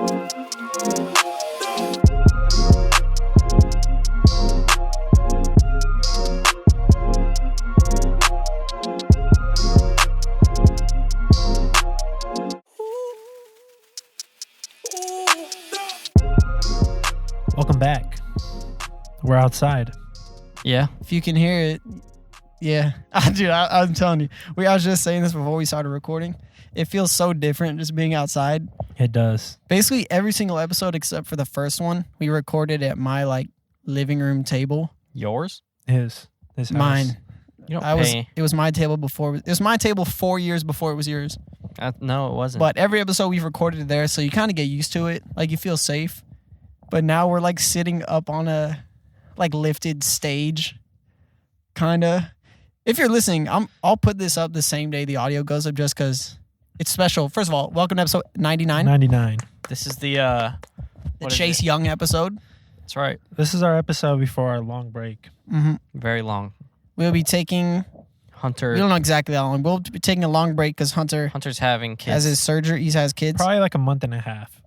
Welcome back. We're outside. Yeah. If you can hear it, yeah. Dude, I'm telling you. I was just saying this before we started recording. It feels so different just being outside. It does. Basically, every single episode except for the first one, we recorded at my living room table. Yours? His Mine. You don't pay. It was my table before. It was my table 4 years before it was yours. No, it wasn't. But every episode we've recorded it there, so you kind of get used to it. Like, you feel safe. But now we're sitting up on a lifted stage, kind of. If you're listening, I'll put this up the same day the audio goes up just because it's special. First of all, welcome to episode 99. 99. This is the Chase Young episode. That's right. This is our episode before our long break. Mm-hmm. Very long. We'll be taking... Hunter. We don't know exactly how long. We'll be taking a long break because Hunter's having kids. has his surgery. He has kids. Probably a month and a half.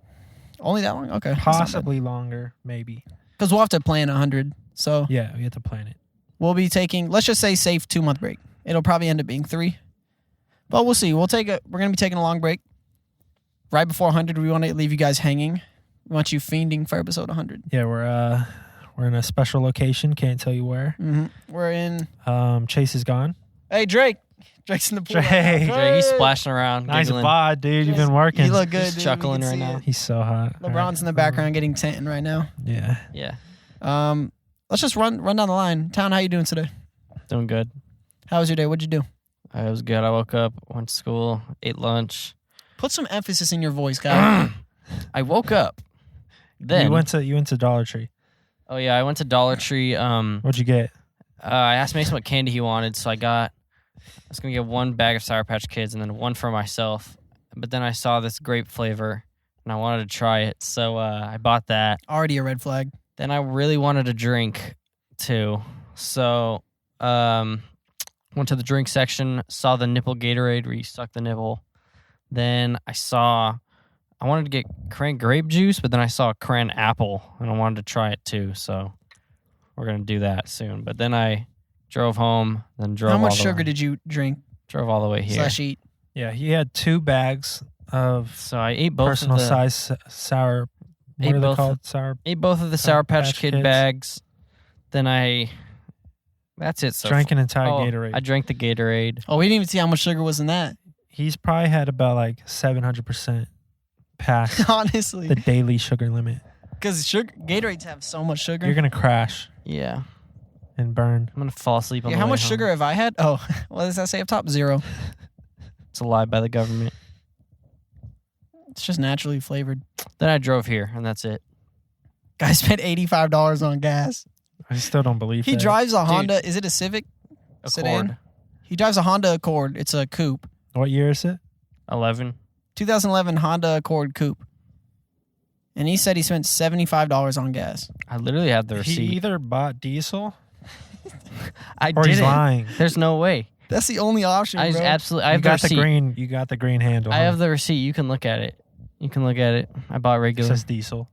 Only that long? Okay. Possibly longer, maybe. Because we'll have to plan 100. So yeah, we have to plan it. We'll be taking, let's just say, safe 2-month break. It'll probably end up being 3. But we'll see. We're going to be taking a long break. Right before 100, we want to leave you guys hanging. We want you fiending for episode 100. Yeah, we're in a special location. Can't tell you where. Mm-hmm. We're in... Chase is gone. Hey, Drake. Drake's in the pool. Drake, he's splashing around. Nice giggling. bod, dude. You've been working. You look good, He's dude. chuckling right now. He's so hot. LeBron's in the background getting tantin right now. Yeah. Yeah. Let's just run down the line. Town, how you doing today? Doing good. How was your day? What'd you do? It was good. I woke up, went to school, ate lunch. Put some emphasis in your voice, guy. I woke up. Then you went to Dollar Tree. Oh yeah, I went to Dollar Tree. What'd you get? I asked Mason what candy he wanted, so I was gonna get 1 bag of Sour Patch Kids and then 1 for myself. But then I saw this grape flavor and I wanted to try it, so I bought that. Already a red flag. Then I really wanted a drink too, so went to the drink section, saw the nipple Gatorade where you suck the nipple. Then I wanted to get cran grape juice, but then I saw cran apple and I wanted to try it too, so we're gonna do that soon. But then I drove home, then drove. How much sugar did you drink? Drove all the way here. / eat? Yeah, he had 2 bags of So I ate both personal of the, size sour. What are they called? Ate both of the Sour Patch Kid bags. Then that's it. So Drank an entire Gatorade. I drank the Gatorade. Oh, we didn't even see how much sugar was in that. He's probably had about 700% past Honestly. the daily sugar limit. Because Gatorades have so much sugar. You're gonna crash Yeah. and burn. I'm going to fall asleep on Yeah, the how way much home. sugar have I had? Oh, what does that say up top? 0. It's a lie by the government. It's just naturally flavored. Then I drove here, and that's it. Guy spent $85 on gas. I still don't believe He that. drives a Honda. Is it a Civic? Sedan? Accord. He drives a Honda Accord. It's a coupe. What year is it? 11. 2011 Honda Accord coupe. And he said he spent $75 on gas. I literally had the He receipt. either bought diesel I or he's didn't. lying. There's no way. That's the only option, I bro. absolutely. I You have the got the receipt. green. You got the green handle. I have the receipt. You can look at it. I bought It regular. says diesel.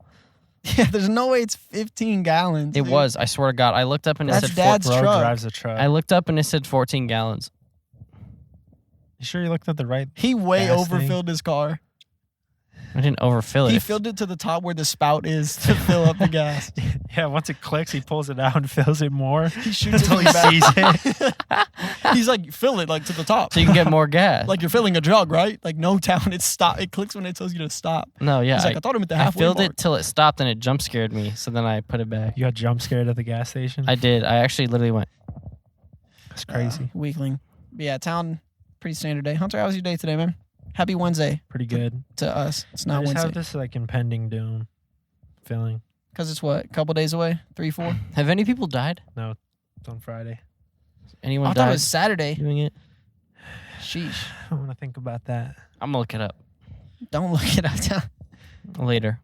Yeah, there's no way it's 15 gallons. It dude. was. I swear to God. I looked up and it That's said Dad's Bro truck. drives a truck. I looked up and it said 14 gallons. You sure you looked at the right? He way gas overfilled his car. I didn't overfill it. He filled it to the top where the spout is to fill up the gas. Yeah, once it clicks, he pulls it out and fills it more He shoots until it he back. sees it. He's like, fill it to the top. so you can get more gas. Like you're filling a jug, right? Like no town, it stop. It clicks when it tells you to stop. No, yeah. He's like, I thought I'm at the I halfway filled mark. it till it stopped and it jump scared me. So then I put it back. You got jump scared at the gas station? I did. I actually literally went. That's crazy. Weakling. But yeah, town, pretty standard day. Hunter, how was your day today, man? Happy Wednesday Pretty good. to us. It's I not just have Wednesday. this impending doom feeling. Because it's what? A couple days away? 3, 4? Have any people died? No, it's on Friday. Anyone I thought died it was Saturday. doing it? Sheesh. I don't want to think about that. I'm gonna look it up Don't look it up, town. later.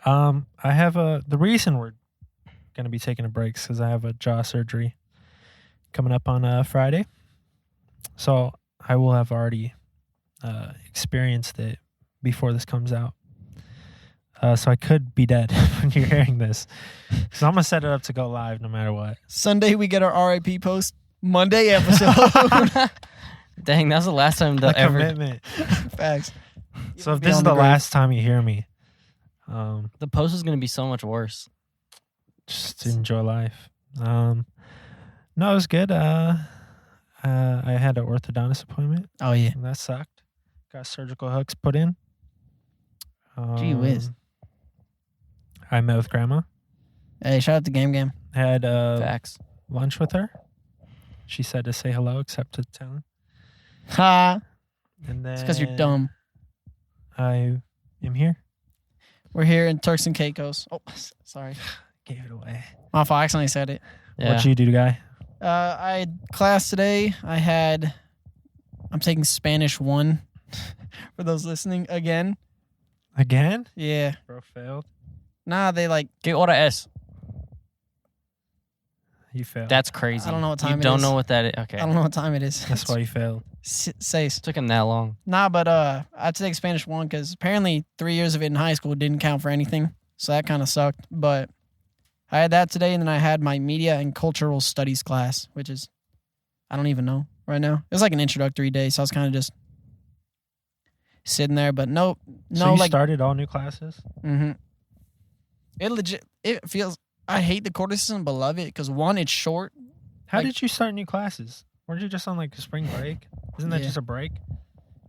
I have the reason we're gonna be taking a break is because I have a jaw surgery coming up on Friday, so I will have already experienced it before this comes out. So I could be dead when you're hearing this. So I'm gonna set it up to go live no matter what. Sunday we get our RIP post. Monday episode. Dang, that was the last time A they'll ever. commitment. Facts. So if Be this is on the grave. last time you hear me, The post is gonna be so much worse. just enjoy life. No, it was good. I had an orthodontist appointment. Oh yeah. And that sucked. Got surgical hooks put in. Gee whiz. I met with grandma. Hey, shout out to Game. Had Facts. lunch with her. She said to say hello, except to tell. Ha. And then It's because you're dumb. I am here. We're here in Turks and Caicos. Oh, sorry. Gave it away. My fault. I accidentally said it. Yeah. What'd you do, guy? I had class today. I'm taking Spanish 1 for those listening again. Again? Yeah. Bro failed. Nah, they like, Que hora es? You failed. That's crazy. I don't know what time You it don't is. know what that is. Okay. I don't know what time it is. That's why you failed. Says. Took him that long. Nah, but I had to take Spanish 1 because apparently 3 years of it in high school didn't count for anything. So that kind of sucked. But I had that today, and then I had my media and cultural studies class, which is, I don't even know right now. It was like an introductory day, so I was kind of just sitting there. But no, So you like, started all new classes? mm-hmm. It feels, I hate the quarter system, but love it because 1, it's short. How Like- did you start new classes? Weren't you just on like a spring break? Isn't that Yeah. just a break?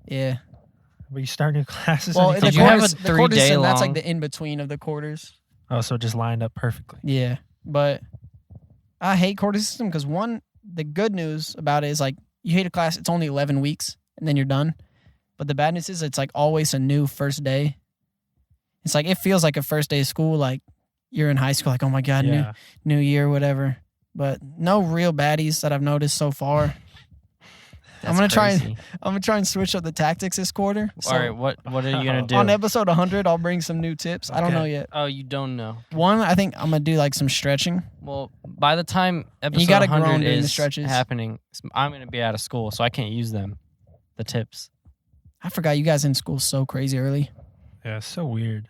Yeah. But you start new classes? Well, and the Did you have quarters, a the quarter 3-day system, that's long- like the in between of the quarters. Oh, so it just lined up perfectly. Yeah, but I hate quarter system because 1, the good news about it is like you hate a class, it's only 11 weeks and then you're done. But the bad news is it's like always a new first day. It's like it feels like a first day of school, like you're in high school, like oh my god, Yeah. new year, whatever. But no real baddies that I've noticed so far. I'm That's gonna try and switch up the tactics this quarter. So All right. What are you gonna do? on episode 100, I'll bring some new tips. I don't Okay. know yet. Oh, you don't know. 1, I think I'm gonna do like some stretching. Well, by the time episode gotta groan 100 during the is stretches. happening, I'm gonna be out of school, so I can't use them. The tips. I forgot you guys in school so crazy early. Yeah, it's so weird.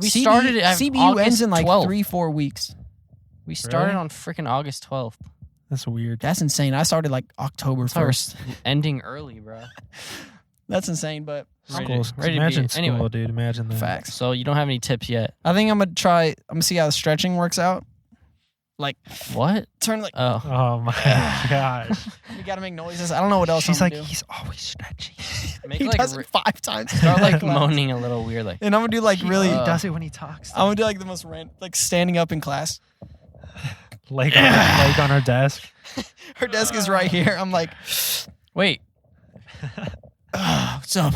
We started at CBU August ends in like 12th. 3-4 weeks. We started Really? on freaking August 12th. That's weird. That's insane. I started like October That's why we're 1st. ending early, bro. That's insane, but Ready to- Schools. ready to be- Imagine school, anyway. dude. Imagine that. facts. So you don't have any tips yet. I think I'm gonna see how the stretching works out. Like What? turn like Oh, Oh my gosh. you gotta make noises. I don't know what else She's I'm like, gonna do. he's always stretching. make He like does it 5 times. start like Class. moaning a little weird, like And I'm gonna do like really. He Uh, does it when he talks. I'm gonna do like the most like standing up in class. Leg on her desk. Her desk is right here. I'm like, wait. oh, what's up?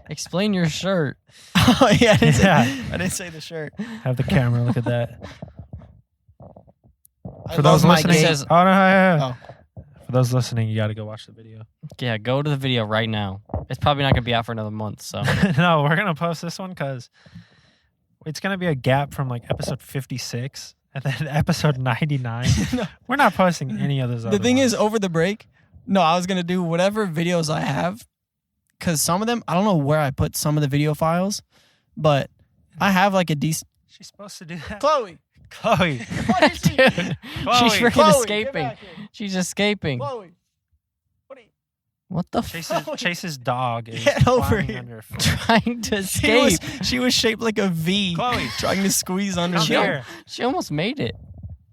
Explain your shirt. Oh yeah, Yeah. I didn't say the shirt. Have the camera look at that. I For love those my listening, gate. says- oh no, yeah, yeah. Oh. For those listening, you got to go watch the video. Yeah, go to the video right now. It's probably not gonna be out for another month, so No, we're gonna post this one because it's gonna be a gap from like episode 56 and then episode 99. No. We're not posting any of those. The other thing ones. is, over the break, no, I was gonna do whatever videos I have, because some of them I don't know where I put some of the video files, but I have like a decent. she's supposed to do that. Chloe, Chloe, what is she? Dude, Chloe. she's freaking Chloe, get escaping. back here. She's escaping. Chloe, what are you? What the Chase's dog is Get over climbing here. on your foot. trying to She was, escape? she was shaped like a V, Chloe, trying to squeeze under come Chill. here. here. She almost made it.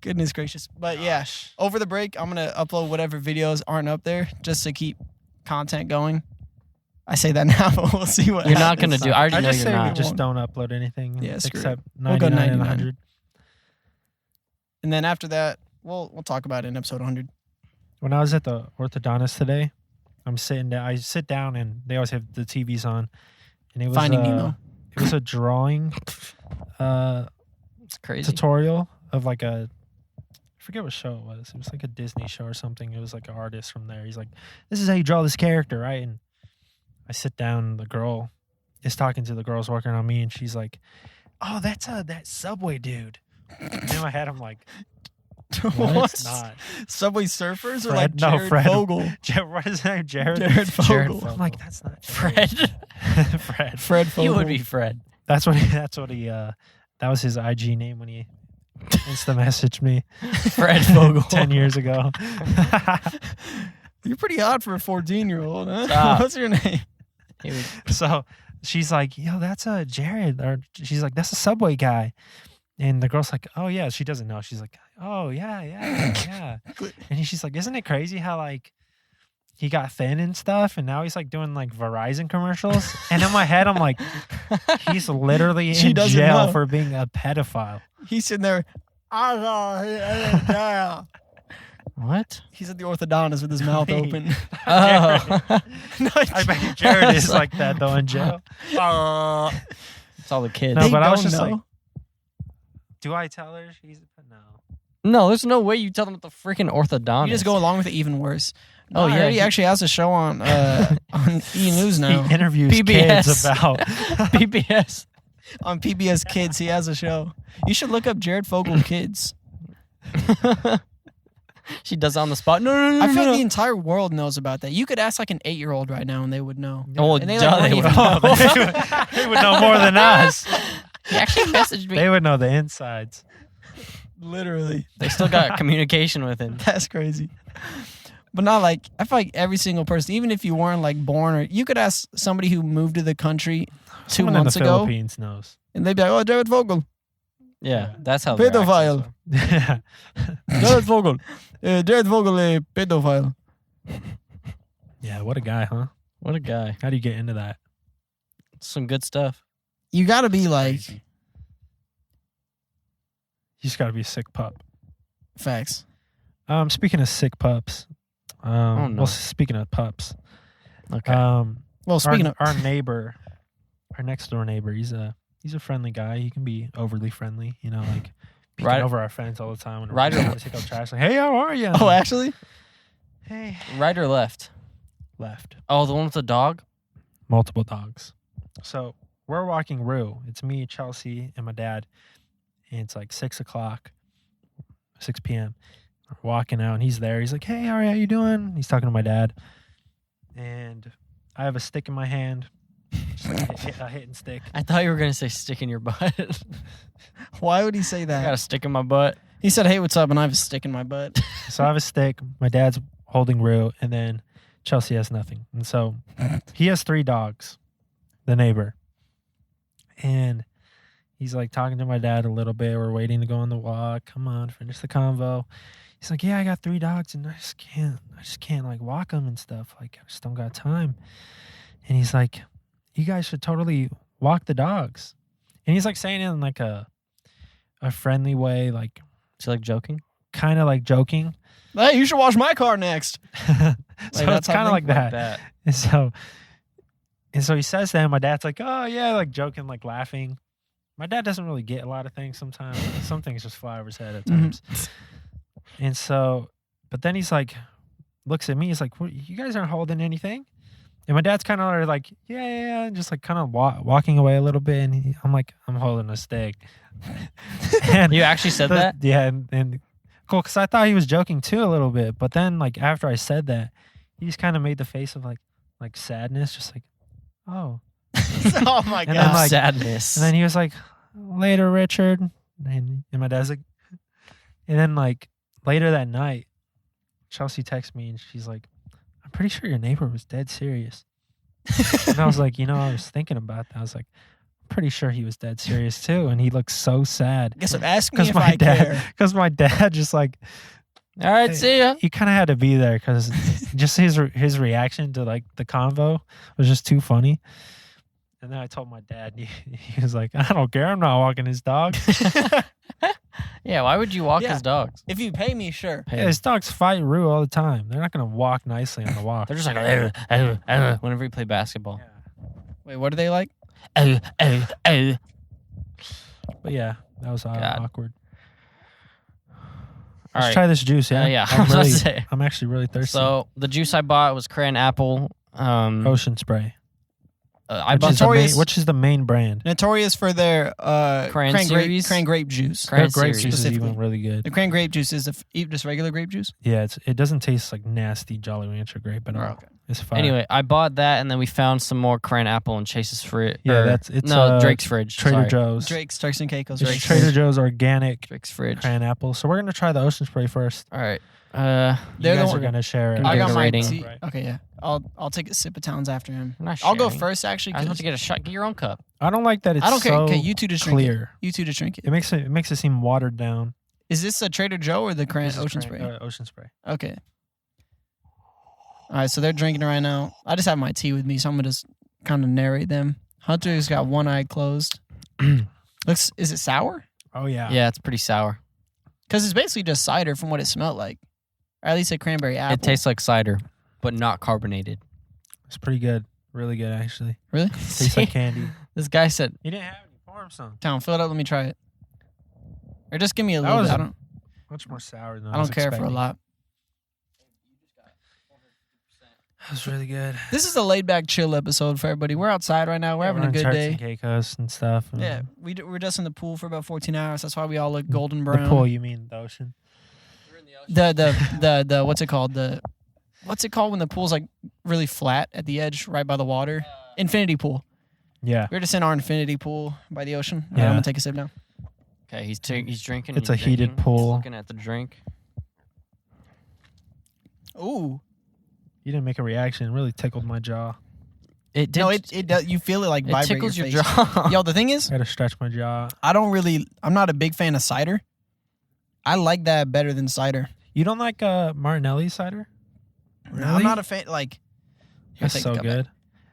Goodness gracious! But yeah, over the break, I'm gonna upload whatever videos aren't up there just to keep content going. I say that now, but we'll see what You're not happens. gonna do. I already I know just you're say we not. just don't upload anything Yeah, screw except We'll go 99 and 99. 100. And then after that, we'll talk about it in episode 100. When I was at the orthodontist today, I'm sitting down. I sit down and they always have the TVs on, and it was Finding Nemo. It was a drawing It's crazy. tutorial of like a. I forget what show it was. It was like a Disney show or something. It was like an artist from there. He's like, "This is how you draw this character, right?" And I sit down. The girl is talking to the girls working on me, and she's like, "Oh, that's that Subway dude." And in my head, I'm like, "No, it's not." Subway Surfers or Fred? like No, Jared Fred. Fogle? What is his name? Jared. Jared Fogle. Jared I'm like, that's not Jared. Fred. Fred. Fred Fogle. You would be Fred. That's what he. That was his IG name when he insta messaged me Fred Fogle. 10 years ago. You're pretty hot for a 14-year-old, huh? Stop. What's your name? He would- So she's like, yo, that's Jared. Or she's like, that's a Subway guy. And the girl's like, oh, yeah. She doesn't know. She's like, oh, yeah. And she's like, isn't it crazy how, like, he got thin and stuff, and now he's, like, doing, like, Verizon commercials? And in my head, I'm like, he's literally She in doesn't jail know. for being a pedophile. He's sitting there. What? He's at the orthodontist with his mouth Me. open. Oh. No, I bet Jared is like that, though, in jail. It's all the kids. No, They but I was don't just know. like, do I tell her she's no? No, there's no way you tell them at the freaking orthodontist. You just go along with it even worse. Oh, yeah, he he- actually has a show on E! News now. He interviews PBS. kids about. PBS. On PBS Kids, he has a show. You should look up Jared Fogle Kids. She does it on the spot. No. I feel like the entire world knows about that. You could ask like an 8-year-old right now and they would know. Oh, And they, duh, like, they weren't would even- know. They would know more than us. He actually messaged me. They would know the insides. Literally. They still got communication with him. That's crazy. But not like, I feel like every single person, even if you weren't like born or you could ask somebody who moved to the country 2 Someone months in the ago Philippines knows. and they'd be like, oh, Jared Fogle. Yeah, that's how their Pedophile. accents Yeah. Jared Fogle. Jared Fogle, a pedophile. Yeah, what a guy, huh? are. What a guy. How do you get into that? Some good stuff. You got to be like, You just got to be a sick pup. facts. Speaking of sick pups. Oh, no. Well, speaking of pups. Okay. Well, speaking of, our neighbor, our next door neighbor, he's a friendly guy. He can be overly friendly, you know, like peeking Right- over our fence all the time when right we're or- trying to take out trash. Like, hey, how are you? oh, actually, Hey. Right or left? Left. Oh, the one with the dog? Multiple dogs. So we're walking Rue. It's me, Chelsea, and my dad. And it's like 6 o'clock, 6 p.m. We're walking out, and he's there. He's like, hey, how you doing? He's talking to my dad. And I have a stick in my hand, just like a hitting stick. I thought you were going to say stick in your butt. why would he say I got a that? stick in my butt. He said, hey, what's up? And I have a stick in my butt. So I have a stick. My dad's holding Rue, and then Chelsea has nothing. And so he has 3 dogs, the neighbor. And he's like talking to my dad a little bit. We're waiting to go on the walk. Come on, finish the convo. He's like, yeah, I got 3 dogs, and I just can't like walk them and stuff. Like, I just don't got time. And he's like, you guys should totally walk the dogs. And he's like saying it in like a friendly way, like Is he like joking? kind of like joking. Hey, you should wash my car next. So that's it's how kind of they- like that. And so he says that, and my dad's like, oh, yeah, like joking, like laughing. My dad doesn't really get a lot of things sometimes. Some things just fly over his head at times. And so, but then he's like, looks at me, he's like, what, you guys aren't holding anything? And my dad's kind of like, yeah, and just like kind of walking away a little bit. And I'm like, I'm holding a stick. And You actually said that? Yeah, and cool, because I thought he was joking too a little bit. But then, like, after I said that, he just kind of made the face of like sadness, just like, oh. Oh, my And God. then, like- Sadness. And then he was like, later, Richard. And my dad's like, and then like later that night, Chelsea texts me and she's like, I'm pretty sure your neighbor was dead serious. And I was like, I was thinking about that. I was like, I'm pretty sure he was dead serious too. And he looked so sad. Guess I'm asking Because if my I dad, care. because my dad just like, All right, see ya. he kind of had to be there because just his reaction to like the convo was just too funny. And then I told my dad, he was like, I don't care. I'm not walking his dog. Yeah, why would you walk Yeah. his dogs? If you pay me, sure. Yeah, his dogs fight Rue all the time. They're not going to walk nicely on the walk. They're just like, whenever you play basketball. Yeah. Wait, what are they like? But yeah, that was God. awkward. All Let's right. try this juice. Yeah, Yeah, I I'm, was gonna really, say. I'm actually really thirsty. So the juice I bought was crayon apple. Ocean spray. I Which bought is, the main, Notorious- which is the main brand? Notorious for their Cran series? cran grape juice. Cran Their grape series. juice is Specifically. even really good. The cran grape juice is just regular grape juice. Yeah, it doesn't taste like nasty Jolly Rancher grape at all. Oh, okay. It's fine. Anyway, I bought that, and then we found some more cran apple in Chase's fridge. Yeah, it's Drake's fridge. Trader sorry. Joe's. Drake's, Turks and Caicos. It's Drake's Trader Joe's organic Drake's fridge. cran apple. So we're gonna try the Ocean Spray first. All right. You They're the guys one- are gonna share it. I I give got it a my rating. tea. Right. Okay, yeah. I'll take a sip of Towns after him. I'm not I'll go sharing. first actually. I was about 'cause- to get a shot. Get your own cup. I don't like that it's I don't care. so Okay, you two just drink it. clear. You two just drink it. It makes it seem watered down. Is this a Trader Joe or the cran This is Ocean cran- Spray? Ocean Spray. Okay. All right, so they're drinking it right now. I just have my tea with me, so I'm gonna just kind of narrate them. Hunter's got one eye closed. Is it sour? Oh yeah. Yeah, it's pretty sour. Because it's basically just cider from what it smelled like, or at least a cranberry apple. It tastes like cider, but not carbonated. It's pretty good. Really good actually. really. Tastes like candy. This guy said, You didn't have any. Pour him some. Town, fill it up. Let me try it. Or just give me a That little was bit. a- I don't. Much more sour than I don't care for a expecting. lot. That was really good. This is a laid back, chill episode for everybody. We're outside right now. We're having a in good Turks day. and Caicos and stuff. and Yeah, we're just in the pool for about 14 hours. That's why we all look golden The brown. pool, you mean the ocean? The what's it called? What's it called when the pool's like really flat at the edge, right by the water? Infinity pool. Yeah. We're just in our infinity pool by the ocean. All right, Yeah. I'm gonna take a sip now. okay, he's drinking. It's you're a heated drinking. pool. He's looking at the drink. Ooh, You didn't make a reaction. It really tickled my jaw. It did. no, it does. You feel it like it vibrate tickles your your face. jaw. Yo, the thing is, I had to stretch my jaw. I'm not a big fan of cider. I like that better than cider. You don't like Martinelli cider? No, I'm not a fan. Like, here, That's take so a cup back. good.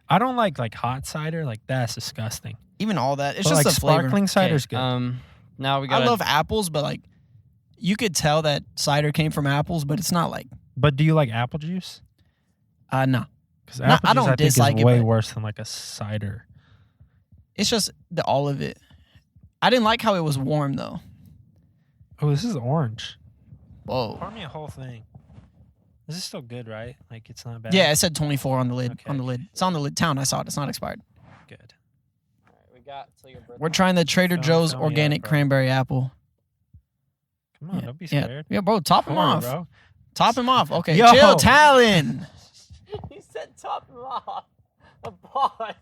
I don't like hot cider. Like that's disgusting. Even all that. It's But just like the flavor. sparkling cider's good. Now we I got. love apples, but like, you could tell that cider came from apples, but it's not like, But do you like apple juice? no. Because No, apple I juice don't I think dislike is it, way but- worse than like a cider. It's just all of it. I didn't like how it was warm though. Oh, this is orange. Whoa. Pour me a whole thing. This is still good, right? Like it's not bad. Yeah, it said 24 on the lid. Okay. On the lid. It's on the lid. Town, I saw it. It's not expired. Good. We got till your birthday. We're trying the Trader Film- Joe's film me organic out, bro. cranberry apple. Come on, Yeah, don't be Yeah, scared. yeah, bro. Top him Pour it, off. bro. Top him off. Okay, Yo. chill, Talon. He said top him off. A pause.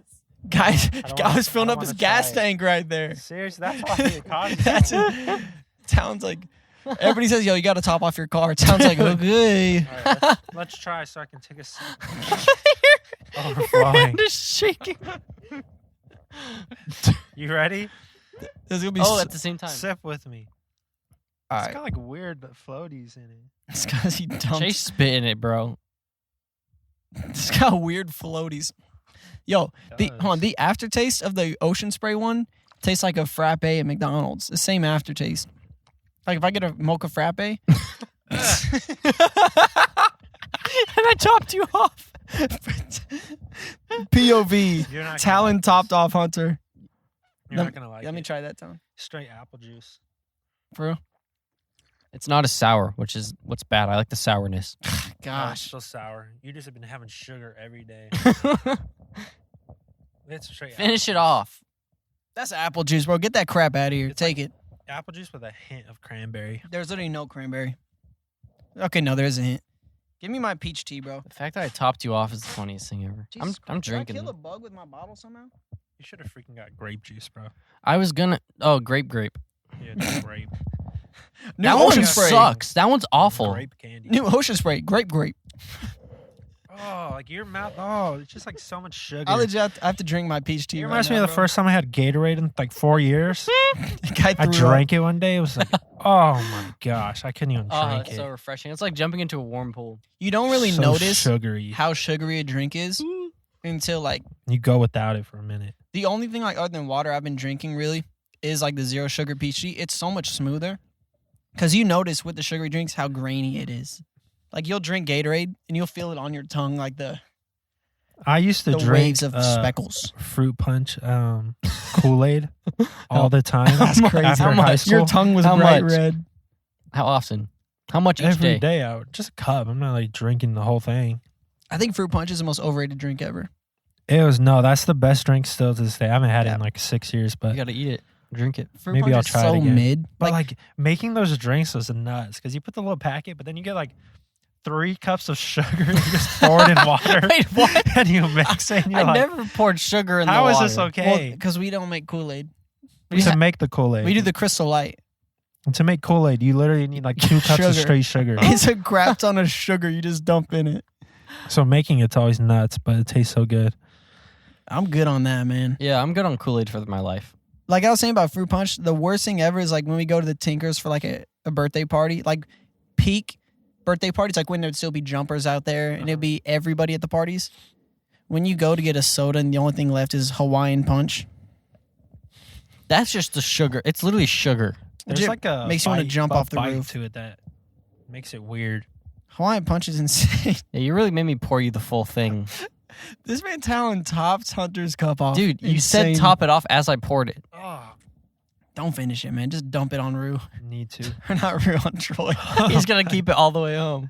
Guys, don't guy wanna- was filling I up don't his wanna gas try it. tank right there. Seriously, that's why it caused That's it. Sounds like everybody says, "Yo, you got to top off your car." It sounds like okay. All right, let's try so I can take a sip. Overflowing. Just shaking. You ready? There's gonna be Oh, at the same time. Sip with me. all It's right. got like weird floaties in it. It's because he dumped. Chase spit in it, bro. It's got weird floaties. Yo, the aftertaste of the Ocean Spray one tastes like a frappe at McDonald's. The same aftertaste. Like if I get a mocha frappe, and I topped you off. POV. You're not Talon gonna like topped this. off Hunter. You're not gonna like Let me it. try that, Talon. Straight apple juice. For real? It's not as sour, which is what's bad. I like the sourness. Oh, it's Gosh. still sour. You just have been having sugar every day. It's straight Finish it apple off. That's apple juice, bro. Get that crap out of here. It's Take it. juice. Apple juice with a hint of cranberry. There's literally no cranberry. Okay, no, there is a hint. Give me my peach tea, bro. The fact that I topped you off is the funniest thing ever. Jesus I'm Christ, drinking. Did I kill a them. bug with my bottle somehow? You should have freaking got grape juice, bro. I was gonna. Oh, grape. Yeah, it's grape. New That Ocean one Spray. sucks. That one's awful. Grape candy. New Ocean Spray. Grape. Oh, like your mouth. Oh, it's just like so much sugar. I legit have to drink my peach tea. It right reminds me now, of the bro. first time I had Gatorade in like 4 years. Guy I threw drank it one day. It was like, oh my gosh, I couldn't even Oh, drink it's it. so refreshing. It's like jumping into a warm pool. You don't really So notice sugary. how sugary a drink is until like You go without it for a minute. the only thing like other than water I've been drinking really is like the zero sugar peach tea. It's so much smoother because you notice with the sugary drinks how grainy it is. Like you'll drink Gatorade and you'll feel it on your tongue like the I used to drink waves of speckles. fruit punch Kool-Aid all the time. That's crazy. After How high much? school. Your tongue was How bright much? red. How often? How much each Every day? day out. Just a cup. I'm not like drinking the whole thing. I think fruit punch is the most overrated drink ever. That's the best drink still to this day. I haven't had it in like 6 years, You but got to eat it. Drink it. Fruit Maybe punch I'll is try it so again. mid. but like making those drinks was nuts because you put the little packet, but then you get like 3 cups of sugar and you just pour it in water. Wait, what? And you mix it. And you're I like, never poured sugar in the how water. is this okay? because we don't make Kool-Aid. To make the Kool-Aid. We do the Crystal Light. And to make Kool-Aid, you literally need like 2 cups of Sugar. straight sugar. It's a crap ton of sugar you just dump in it. So making it's always nuts, but it tastes so good. I'm good on that, man. Yeah, I'm good on Kool-Aid for my life. Like I was saying about fruit punch, the worst thing ever is like when we go to the Tinkers for like a birthday party, like peak birthday parties, like when there'd still be jumpers out there and it'd be everybody at the parties. When you go to get a soda and the only thing left is Hawaiian punch, That's just the sugar. It's literally sugar. There's Legit like a makes you wanna jump a off the bite roof. to it that makes it weird. Hawaiian punch is insane. Yeah, you really made me pour you the full thing. This man Talon tops Hunter's cup off. Dude, you said Insane. top it off as I poured it. Oh, Don't finish it, man. Just dump it on Rue. need to. Or not Rue, on Troy. He's going to keep it all the way home.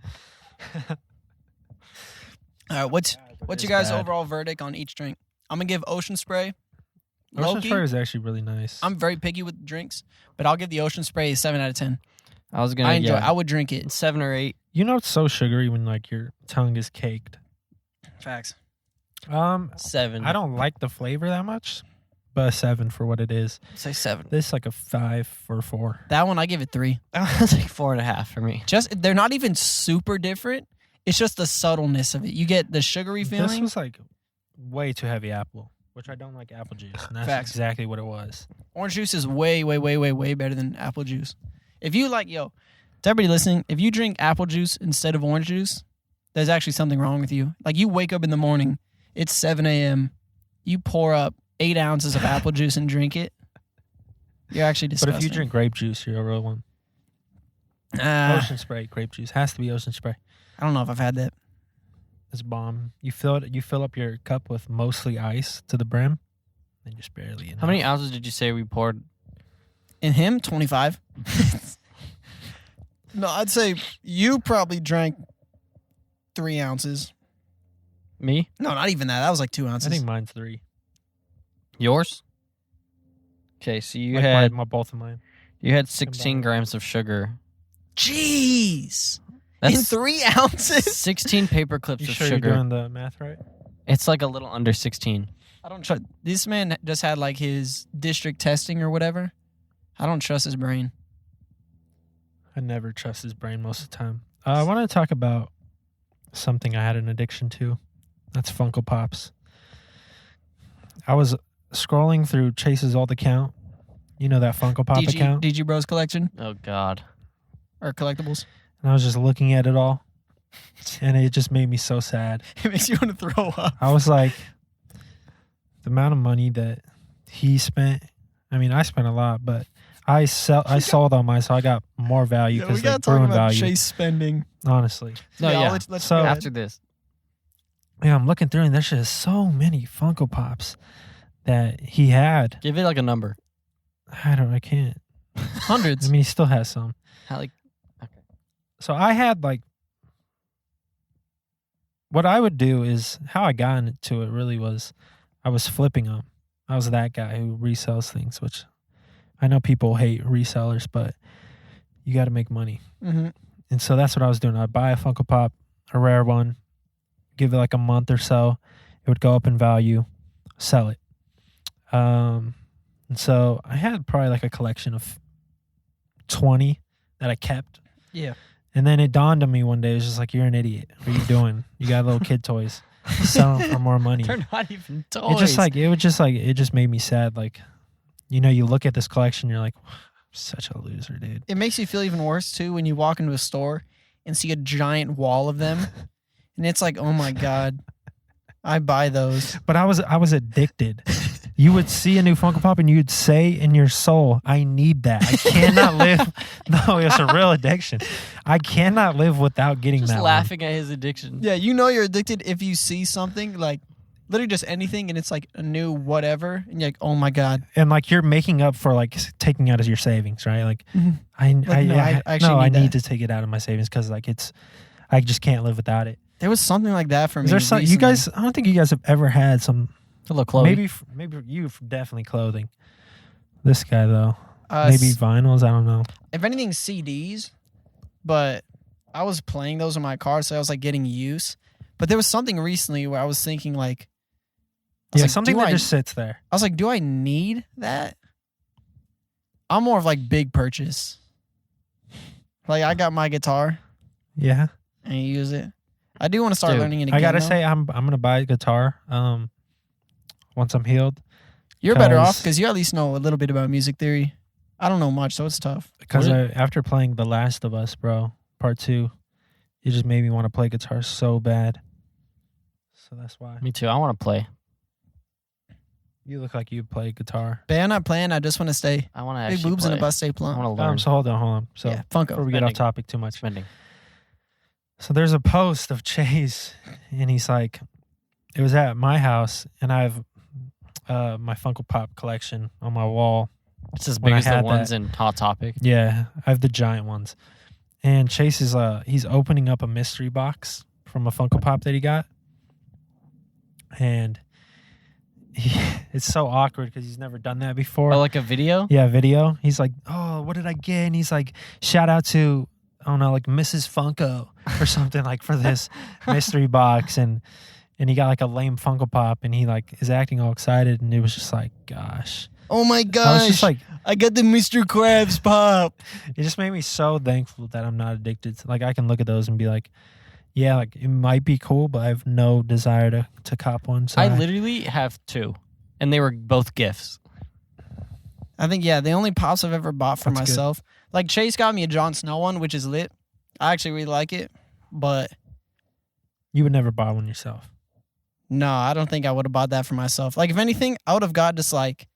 All right, what's your guys' overall verdict on each drink? I'm going to give Ocean Spray. Ocean Low-key, Spray is actually really nice. I'm very picky with drinks, but I'll give the Ocean Spray a 7 out of 10. I was going I to, enjoy it. yeah, I would drink it. 7 or 8. You know it's so sugary when like your tongue is caked. Facts. 7. I don't like the flavor that much, but a 7 for what it is. say 7. This is like a 5 or 4. That one, I give it 3. It's like 4.5 for me. Just they're not even super different. It's just the subtleness of it. You get the sugary This feeling. was like way too heavy apple, which I don't like apple juice, and that's Facts. exactly what it was. Orange juice is way, way, way, way, way better than apple juice. If you like, to everybody listening, if you drink apple juice instead of orange juice, there's actually something wrong with you. Like you wake up in the morning, it's 7 a.m., you pour up 8 ounces of apple juice and drink it. You're actually disgusting. But if you drink grape juice, you're a real one. Ocean Spray, grape juice has to be Ocean Spray. I don't know if I've had that. It's bomb. You fill up your cup with mostly ice to the brim, and just barely enough. How many ounces did you say we poured? In him, 25. No, I'd say you probably drank 3 ounces. Me? No, not even that. That was like 2 ounces. I think mine's 3. Yours? Okay, so you Like had both of mine. you had 16 grams of sugar. Jeez. That's In 3 ounces? 16 paper clips You of sure sugar. you're doing the math right? It's like a little under 16. I don't trust. This man just had like his district testing or whatever. I don't trust his brain. I never trust his brain most of the time. I want to talk about something I had an addiction to. That's Funko Pops. I was scrolling through Chase's Alt account. You know that Funko Pop account? DG Bros collection Oh God. or collectibles. And I was just looking at it all. And it just made me so sad. It makes you want to throw up. I was like, the amount of money that he spent. I mean, I spent a lot, but I sold all mine, so I got more value Yeah, we because they got to talk grew in about value. Chase spending. Honestly. No, Yeah, yeah. let's So- go ahead. After this. Yeah, I'm looking through and there's just so many Funko Pops that he had. Give it like a number. I can't. Hundreds. I mean, he still has some. How like So I had like, what I would do is how I got into it really was I was flipping them. I was that guy who resells things, which I know people hate resellers, but you got to make money. Mm-hmm. And so that's what I was doing. I'd buy a Funko Pop, a rare one, give it like a month or so. It would go up in value, sell it. And so I had probably like a collection of 20 that I kept. Yeah. And then it dawned on me one day, it was just like, you're an idiot. What are you doing? You got little kid toys. Sell them for more money. they're not even toys. It just made me sad. Like, you look at this collection, you're like, such a loser, dude. It makes you feel even worse too when you walk into a store and see a giant wall of them, and it's like, oh my God, I buy those. But I was addicted. You would see a new Funko Pop and you'd say in your soul, I need that. I cannot live. No, it's a real addiction. I cannot live without getting just that laughing at his addiction. Yeah, you're addicted if you see something like literally just anything and it's like a new whatever, and you're like, oh my God. one. And like you're making up for like taking out of your savings, right? Like I I actually I need need that. to take it out of my savings because like I just can't live without it. There was something like that for me. Is there some, you recently. guys? I don't think you guys have ever had some. Hello, Chloe. Maybe you definitely clothing. This guy though, Uh, maybe vinyls. I don't know. If anything, CDs. But I was playing those in my car, so I was like getting use. But there was something recently where I was thinking like, Something that just sits there. I was like, do I need that? I'm more of like big purchase. Like I got my guitar Yeah, and I use it. I do want to start Dude, learning it again. I gotta though. say, I'm gonna buy a guitar. Once I'm healed, You're better off 'cause- because you at least know a little bit about music theory. I don't know much, so it's tough. because after playing The Last of Us, bro, Part 2, it just made me want to play guitar so bad. So that's why. Me too. I want to play. You look like you play guitar. But I'm not playing. I just want to stay. I want to Big actually boobs play. and a bust stay I plump. want to learn. So hold on. So Yeah, Funko. before we get off Spending. topic too much, Spending. so there's a post of Chase, and he's like, it was at my house, and I have my Funko Pop collection on my wall. It's as When big I as the had ones that- in Hot Topic. Yeah, I have the giant ones. And Chase is he's opening up a mystery box from a Funko Pop that he got. And it's so awkward because he's never done that before. Or like a video. Yeah, video. He's like, oh, what did I get? And he's like, shout out to, I don't know, like Mrs. Funko or something like for this mystery box. And he got like a lame Funko Pop and he like is acting all excited. And it was just like, gosh. Oh my I was gosh! just like, I got the Mr. Krabs pop. it just made me so thankful that I'm not addicted to, like, I can look at those and be like, yeah, like it might be cool, but I have no desire to cop one. So I literally have 2, and they were both gifts. I think the only pops I've ever bought for That's good. myself. Like Chase got me a Jon Snow one, which is lit. I actually really like it, but you would never buy one yourself. no, I don't think I would have bought that for myself. Like if anything, I would have got just like,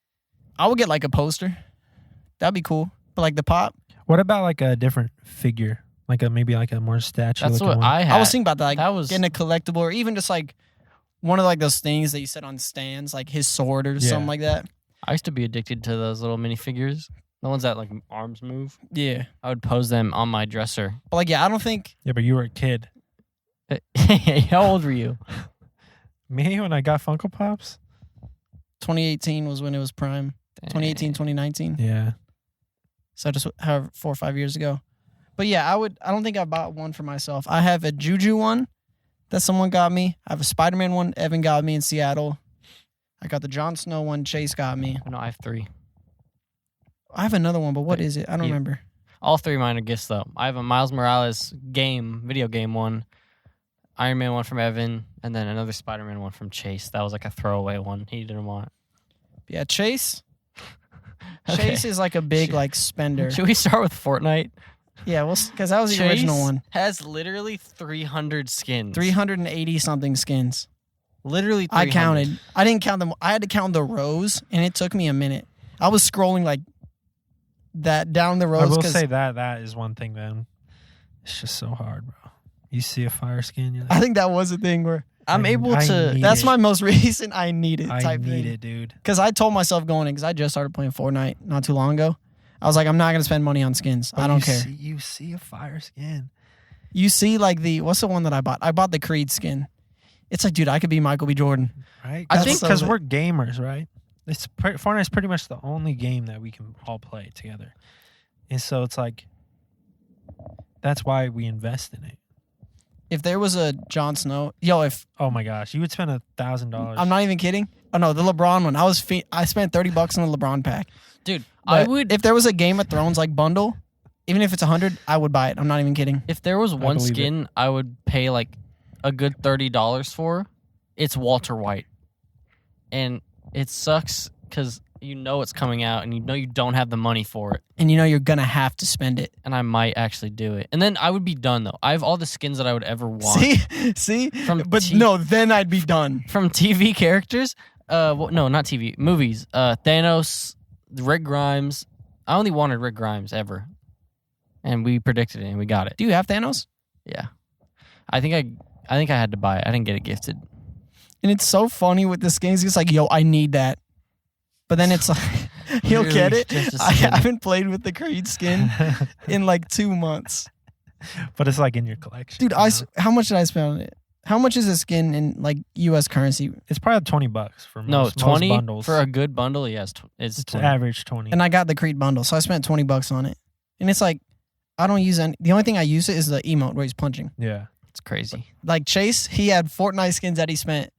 I would get like a poster. That'd be cool. But like the pop, What about like a different figure, like maybe like a more statue? That's what one? I had. I was thinking about that, like That was- getting a collectible or even just like one of like those things that you set on stands, like his sword or something like that. I used to be addicted to those little minifigures. The ones that like arms move. Yeah. I would pose them on my dresser. But like, I don't think Yeah, but you were a kid. How old were you? Me, when I got Funko Pops? 2018 was when it was prime. 2018, 2019. Yeah. So just however 4 or 5 years ago. But yeah, I don't think I bought one for myself. I have a Juju one that someone got me. I have a Spider-Man one Evan got me in Seattle. I got the Jon Snow one Chase got me. No, I have 3. I have another one, but what is it? I don't You- remember. All 3 of mine are gifts though. I have a Miles Morales video game one, Iron Man one from Evan, and then another Spider-Man one from Chase. That was like a throwaway one he didn't want. Yeah, Chase. Okay. Chase is like a big like spender. Should we start with Fortnite? Yeah, well, because that was the original Chase one. has literally 300 skins. 380 something skins. Literally 300. I counted. I didn't count them. I had to count the rows, and it took me a minute. I was scrolling like that down the I rows. will 'Cause say that is one thing, man. It's just so hard, bro. You see a fire skin, you're like, I think that was a thing where I'm able I to. need that's it. my most recent I need it I type need thing. it, dude. Because I told myself going in, because I just started playing Fortnite not too long ago. I was like, I'm not going to spend money on skins. I don't care. You see a fire skin. You see, like, what's the one that I bought? I bought the Creed skin. It's like, dude, I could be Michael B. Jordan. Right? I I think think so because lit. we're gamers, right? Fortnite's pretty much the only game that we can all play together. And so it's like, that's why we invest in it. If there was a Jon Snow, Oh my gosh, you would spend $1,000. I'm not even kidding. Oh no, the LeBron one. I spent $30 on the LeBron pack. Dude, I But would. if there was a Game of Thrones like bundle, even if it's 100, I would buy it. I'm not even kidding. If there was one believe it. skin I would pay like a good $30 for, it's Walter White. And it sucks because you know it's coming out and you know you don't have the money for it. And you know you're gonna have to spend it. And I might actually do it. And then I would be done though. I have all the skins that I would ever want. See, From but no, then I'd be done. From TV characters, no, not TV, movies. Thanos, Rick Grimes. I only wanted Rick Grimes ever. And we predicted it and we got it. Do you have Thanos? Yeah. I think I had to buy it. I didn't get it gifted. And it's so funny with the skins. It's like, yo, I need that. But then it's like, he'll Literally get it. just a I skin. haven't played with the Creed skin in like 2 months. But it's like in your collection. Dude, you know? how much did I spend on it? How much is a skin in like U.S. currency? It's probably $20 for most, No, 20 most bundles. for a good bundle. Yes, it's it's 20. average 20. And I got the Creed bundle, so I spent $20 on it. And it's like, I don't use any. The only thing I use it is the emote where he's punching. Yeah. It's crazy. Like Chase, he had Fortnite skins that he spent.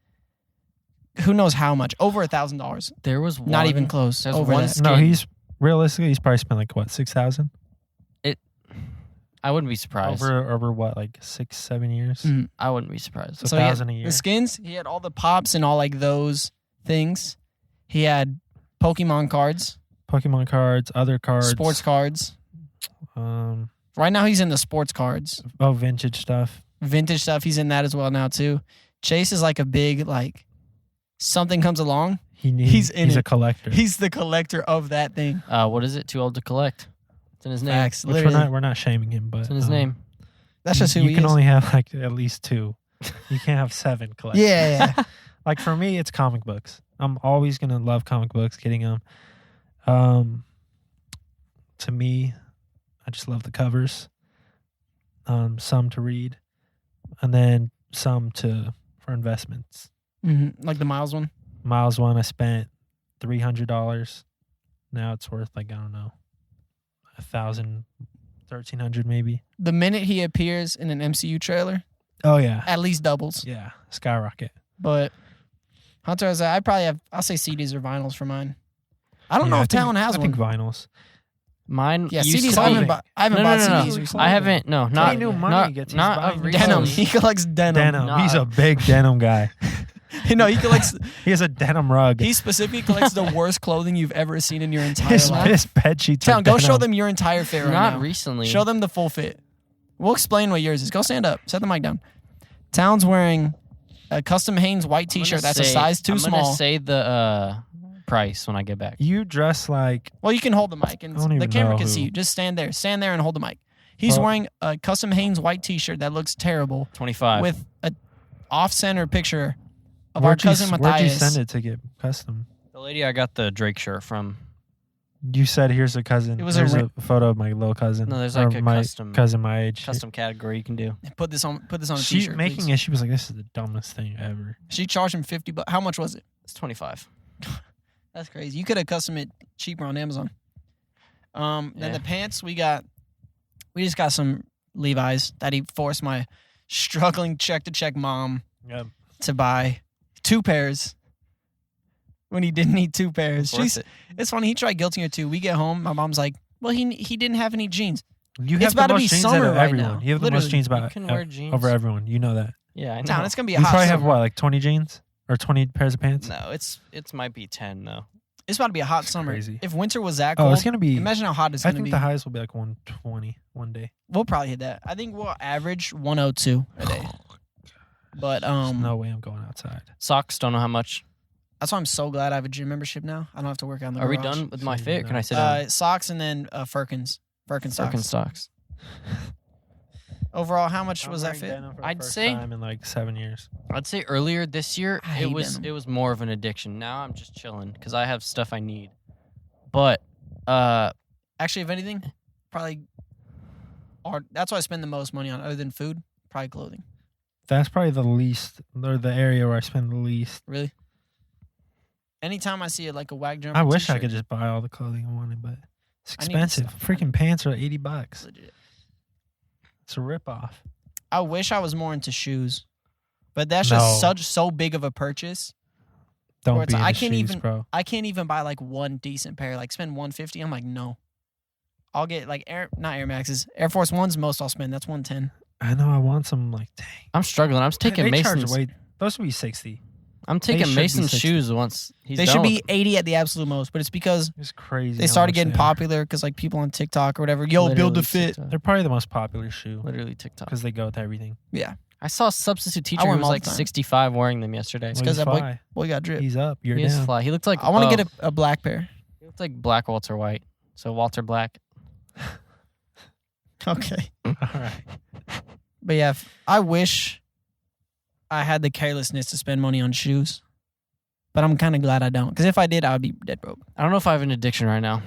Who knows how much? Over $1,000. There was one, Not even close. There's Over one that. skin. No, he's probably spent like what, 6,000 I wouldn't be surprised. over what, like 6-7 years. Mhm. I wouldn't be surprised. So So he had 1,000 a year. the skins, he had all the pops and all like those things. He had Pokemon cards, Pokemon cards, other cards, sports cards. um, Right now he's in the sports cards. vintage stuff. Vintage stuff, he's in that as well now too. Chase is like a big like something comes along. He's in he's a it. collector. He's the collector of that thing. What is it? Too old to collect. It's in his name. Facts. Which Literally. we're not shaming him, but It's in his name. That's just who you he can is. only have like at least 2. You can't have 7 collectors. Yeah. Like for me, it's comic books. I'm always gonna love comic books, getting them. To me, I just love the covers. Some to read, and then some for investments. Like the Miles one. Miles one, I spent $300. Now it's worth like, I don't know, 1,000, 1,300 maybe. The minute he appears in an MCU trailer, Oh yeah, at least doubles. yeah, skyrocket. But Hunter, I'll say CDs or vinyls for mine. I don't Yeah, know I if think- Talon has I one. think vinyls. Mine. Yeah, used CDs. to I be- haven't bought No, CDs no. recently. I haven't. No, not. new money not, he gets, he's not buying of Denim. recently. He collects denim. Denim. No, He's a big denim guy. No, he collects. He has a denim rug. He specifically collects the worst clothing you've ever seen in your entire his, life. his bed sheets are Talon, go show denim. them your entire fit right Not now. recently. Show them the full fit. We'll explain what yours is. Go stand up. Set the mic down. Talon's wearing a custom Hanes white I'm gonna T-shirt that's a say- size too I'm small. gonna say the price when I get back. You dress like Well, you can hold the mic, and I don't the even camera know can who. see you. Just stand there. Stand there and hold the mic. He's Well- wearing a custom Hanes white T-shirt that looks terrible 25. with a off-center picture of our where'd you, cousin where'd you Matthias. send it to get custom? The lady I got the Drake shirt from. You said here's a cousin. It was Here's a a photo of my little cousin. No, there's or like a my custom cousin my age. custom category you can do. Put this on a She T-shirt. making please. it. She was like, "This is the dumbest thing ever." She charged him $50. How much was it? It's 25. That's crazy. You could have custom it cheaper on Amazon. Then Yeah. the pants we just got some Levi's that he forced my struggling check mom Yeah. to buy 2 pairs when he didn't need 2 pairs. Worth it. It's funny. He tried guilting her too. We get home. My mom's like, "Well, he didn't have any jeans." You It's have about the to be most jeans summer out of right everyone. now. You have the most Literally. jeans You about can wear jeans. over everyone. You know that. Yeah, I know. Town, it's gonna be a You hot probably have summer. what, like 20 jeans or 20 pairs of pants? No, it's might be 10 though. It's about to be a hot summer. crazy. If winter was that Oh, cold, it's gonna be. imagine how hot it's I gonna think be. the highs will be like 120 one day. We'll probably hit that. I think we'll average 102 a day. But There's no way I'm going outside. Socks, don't know how much. that's why I'm so glad I have a gym membership now. I don't have to work out in the Are we garage. done with my So fit? you Can I know. sit down? Socks and then Firkins socks. Birkenstocks. Overall, how much was that fit? I'd say- time in like 7 years. I'd say earlier this year I hate it denim. was more of an addiction. Now I'm just chilling because I have stuff I need. But Actually, if anything, probably. Or that's what I spend the most money on, other than food. Probably clothing. That's probably the least, or the area where I spend the least. Really. Anytime I see it like a wag jumper, I wish I t-shirt, could just buy all the clothing I wanted, but it's I need the expensive. stuff. Freaking pants are $80. legit. It's a ripoff. I wish I was more into shoes, but that's No. just so big of a purchase. Don't Or it's be like, into I can't shoes, even- bro. I can't even buy like one decent pair. Like spend $150. I'm like, no. I'll get like not Air Maxes, Air Force Ones. Most I'll spend. That's $110. I know I want some like dang. I'm struggling. I'm taking They charge Mason's. way. Those would be 60. I'm taking should be Mason's 60. shoes once he's They done should with be 80 at the absolute most, but it's because It's crazy. they how started much getting they are. popular because like people on TikTok or whatever. Yo, build the Literally fit. TikTok. They're probably the most popular shoe Literally TikTok. because they go with everything. Yeah, I saw a substitute teacher wear who them was all like the time. 65 wearing them yesterday. It's Well, 'cause he's that boy- fly. boy got drip. He's up. You're He is down. fly. He looked like I want to get a black pair. He looked like Black Walter White. So Walter Black. Okay, All right. but yeah, I wish I had the carelessness to spend money on shoes, but I'm kind of glad I don't. Because if I did, I would be dead broke. I don't know if I have an addiction right now.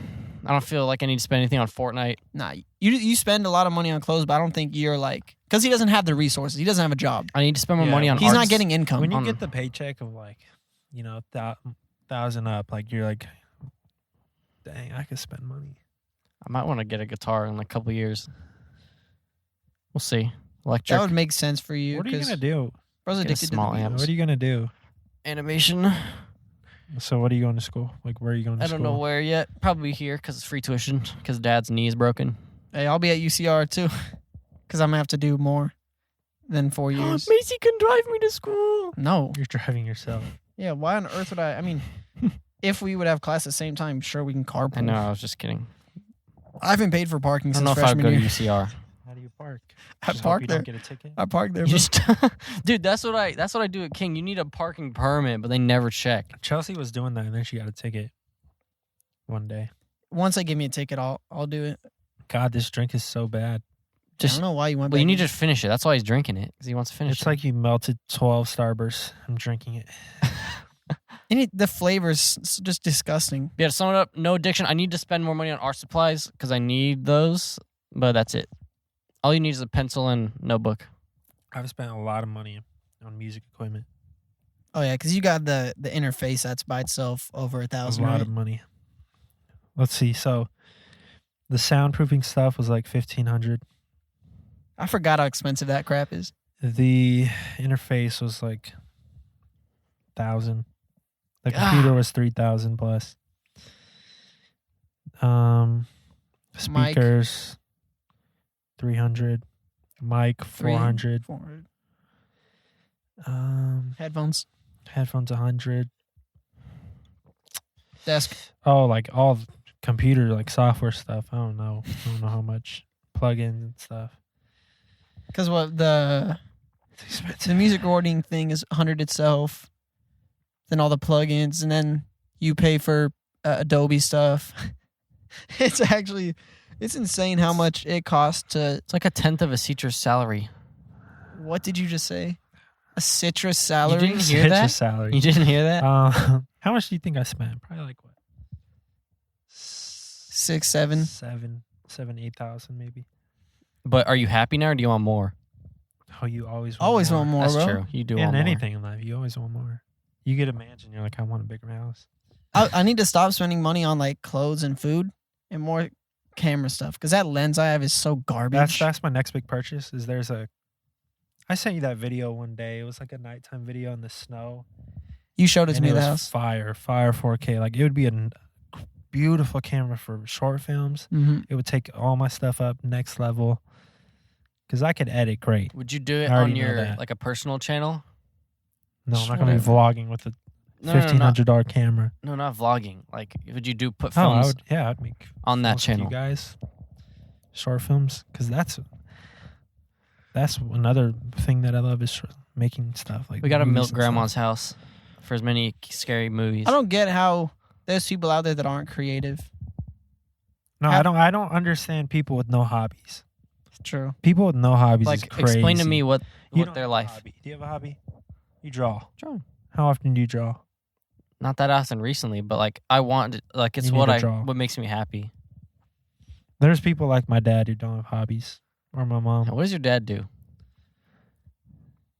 I don't feel like I need to spend anything on Fortnite. Nah, you spend a lot of money on clothes, but I don't think you're like because he doesn't have the resources. He doesn't have a job. I need to spend more Yeah, money on He's not arts. getting income. When you on- get the paycheck of like, 1,000 up, like you're like, dang, I could spend money. I might want to get a guitar in like a couple years. We'll see. Electric That would make sense for you. What are you 'cause gonna do? Bro's Get a addicted small to the amp. beat. What are you gonna do? animation. So what are you going to school? Like where are you going to I school? don't know where yet. Probably here because it's free tuition. Because Dad's knee is broken. Hey, I'll be at UCR too, because I'm gonna have to do more than 4 years. Macy can drive me to school. No. You're driving yourself. Yeah. Why on earth would I? I mean, if we would have class at the same time, sure we can carpool. I know. I was just kidding. I haven't paid for parking I since don't know if I'd freshman go to year. UCR. How do you park? I Just hope parked you there. don't get a ticket. I parked there. You Bro. just, dude, that's what I do at King. You need a parking permit, but they never check. Chelsea was doing that, and then she got a ticket one day. Once they give me a ticket, I'll do it. God, this drink is so bad. I Just don't know why you went. well, you back need in. to finish it. That's why he's drinking it because he wants to finish It's it. like you melted 12 Starbursts. I'm drinking it. The flavors just disgusting. Yeah, to sum it up, no addiction. I need to spend more money on art supplies because I need those, but that's it. All you need is a pencil and notebook. I've spent a lot of money on music equipment. Oh yeah, because you got the interface that's by itself over A 1,000. lot Right? of money. Let's see. So the soundproofing stuff was like $1,500. I forgot how expensive that crap is. The interface was like 1,000. The computer was 3,000 plus. Mic. Speakers 300. Mic 400. 400. Headphones Headphones. 100. Desk. Oh, like all computer like software stuff. I don't know how much plugins and stuff. Because what the It's expensive. the music recording thing is 100 itself. Then all the plugins, and then you pay for Adobe stuff. It's insane how much it costs to. It's like a tenth of a teacher's salary. What did you just say? A citrus salary? didn't hear It's that? a salary. You didn't hear that? How much do you think I spent? Probably like what? 6, 7. 8,000 maybe. But are you happy now, or do you want more? Oh, you always Always want more, That's bro. true. You do In want anything in life, you always want more. You get a mansion, you're like, I want a bigger house. I need to stop spending money on like clothes and food and more camera stuff because that lens I have is so garbage. That's my next big purchase. I sent you that video one day. It was like a nighttime video in the snow. You showed it to And me it at the was house. fire 4K. Like it would be a beautiful camera for short films. Mm-hmm. It would take all my stuff up next level. Because I could edit great. Would you do it I already on know your that. like a personal channel? No, I'm Just not going to be vlogging with a No, no, no, $1,500 camera. no, not vlogging. Like, would you put Oh, films I'd make on that films with channel? you guys, short films, because that's another thing that I love is making stuff like We got to movies milk and grandma's stuff. house for as many scary movies. I don't get how there's people out there that aren't creative. No, Have- I don't understand people with no hobbies. True. People with no hobbies is like, crazy. explain to me what You don't their have a life. hobby. Do you have a hobby? You draw. Drawing. How often do you draw? Not that often recently, but like I want, like it's You need what to draw. what makes me happy. There's people like my dad who don't have hobbies, or my mom Now, what does your dad do?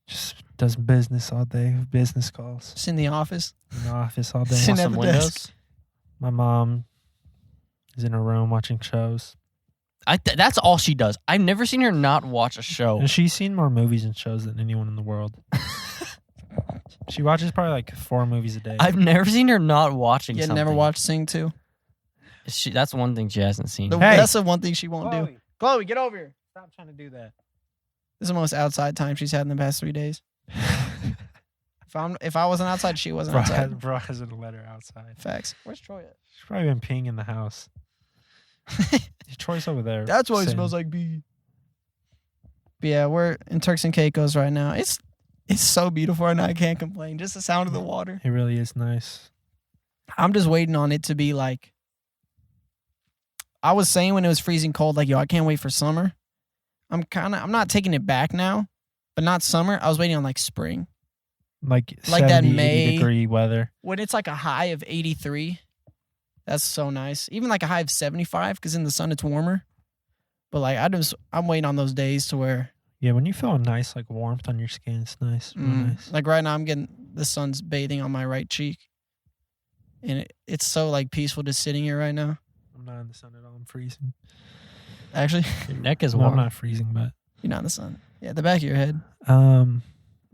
just does business all day, business calls Just in the office. in the office all day. Sitting Want at some the windows? desk. My mom is in her room watching shows, That's all she does. I've never seen her not watch a show. and she's seen more movies and shows than anyone in the world. She watches probably like 4 movies a day. I've never seen her not watching You something. never watched Sing 2? That's one thing she hasn't seen. Hey. That's the one thing she won't do. Chloe, get over here. Stop trying to do that. This is the most outside time she's had in the past 3 days. If I wasn't outside, she wasn't outside. Bro hasn't let her outside. Facts. Where's Troy at? She's probably been peeing in the house. Troy's over there. That's why it sitting. smells like bee. But yeah, we're in Turks and Caicos right now. It's so beautiful right now. I can't complain. Just the sound of the water. It really is nice. I'm just waiting on it to be like. I was saying when it was freezing cold, like, yo, I can't wait for summer. I'm not taking it back now, but not summer. I was waiting on like spring. Like Like that 70, 80 May- degree weather. When it's like a high of 83 That's so nice. Even like a high of 75 because in the sun it's warmer. But like I'm waiting on those days to where Yeah, when you feel a nice like warmth on your skin, it's nice. Real nice. like right now I'm getting the sun's bathing on my right cheek. And it's so like peaceful just sitting here right now. I'm not in the sun at all. I'm freezing. Actually, Your neck is Well, warm. I'm not freezing, but you're not in the sun. Yeah, the back of your head.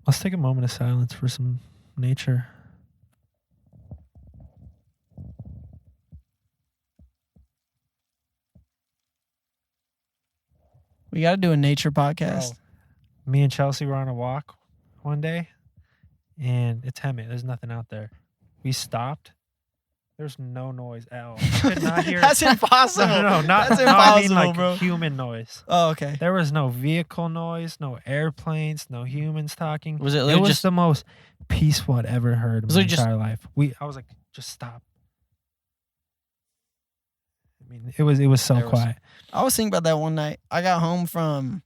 let's take a moment of silence for some nature. We got to do a nature podcast. Bro, me and Chelsea were on a walk one day, and it's Hemet. There's nothing out there. We stopped. There's no noise at all. I could not hear. That's impossible. No, not. That's No, I mean impossible, like bro. human noise. Oh, okay. There was no vehicle noise, no airplanes, no humans talking. Was it It literally was just the most peaceful I'd ever heard in Was my it just- entire life. I was like, just stop. I mean, it was so There was- quiet. I was thinking about that one night. I got home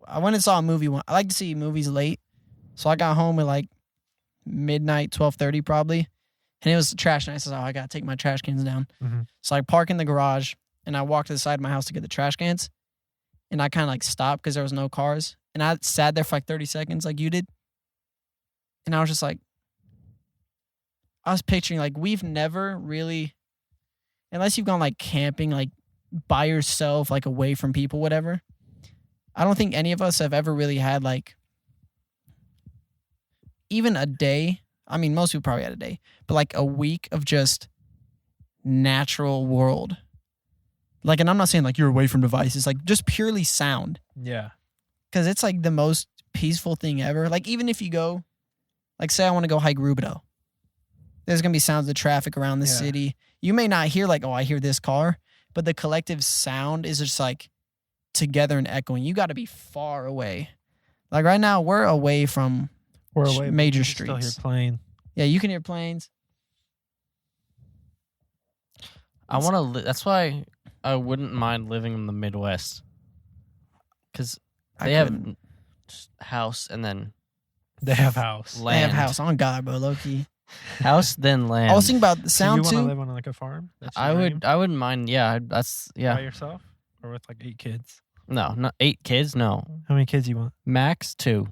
I went and saw a movie. I like to see movies late. So I got home at like midnight, 12:30 probably. And it was trash night. So I got to take my trash cans down. Mhm. So I park in the garage and I walked to the side of my house to get the trash cans. And I kind of like stopped because there was no cars. And I sat there for like 30 seconds like you did. And I was just like, I was picturing like we've never really, unless you've gone like camping, like by yourself, like away from people, whatever. I don't think any of us have ever really had like even a day. I mean, most people probably had a day, but like a week of just natural world. Like, and I'm not saying like you're away from devices, like just purely sound. Yeah. Because it's like the most peaceful thing ever. Like, even if you go, like, say I want to go hike Rubidoux, there's going to be sounds of traffic around the Yeah. city. You may not hear like, oh, I hear this car, but the collective sound is just like together and echoing. You got to be far away. Like right now, we're away from We're away. but major you can still hear streets. playing. Yeah, you can hear planes. I want to. That's why I wouldn't mind living in the Midwest, because I they have couldn't. just house and then They have house. land. They have house on God, bro. Low key. house, then land. I was thinking about the So you sound want to too. live on like a farm? That's I your would. dream? I wouldn't mind. Yeah, that's By yeah. yourself or with like 8 kids? No, not 8 kids. No, How many kids you want? max 2.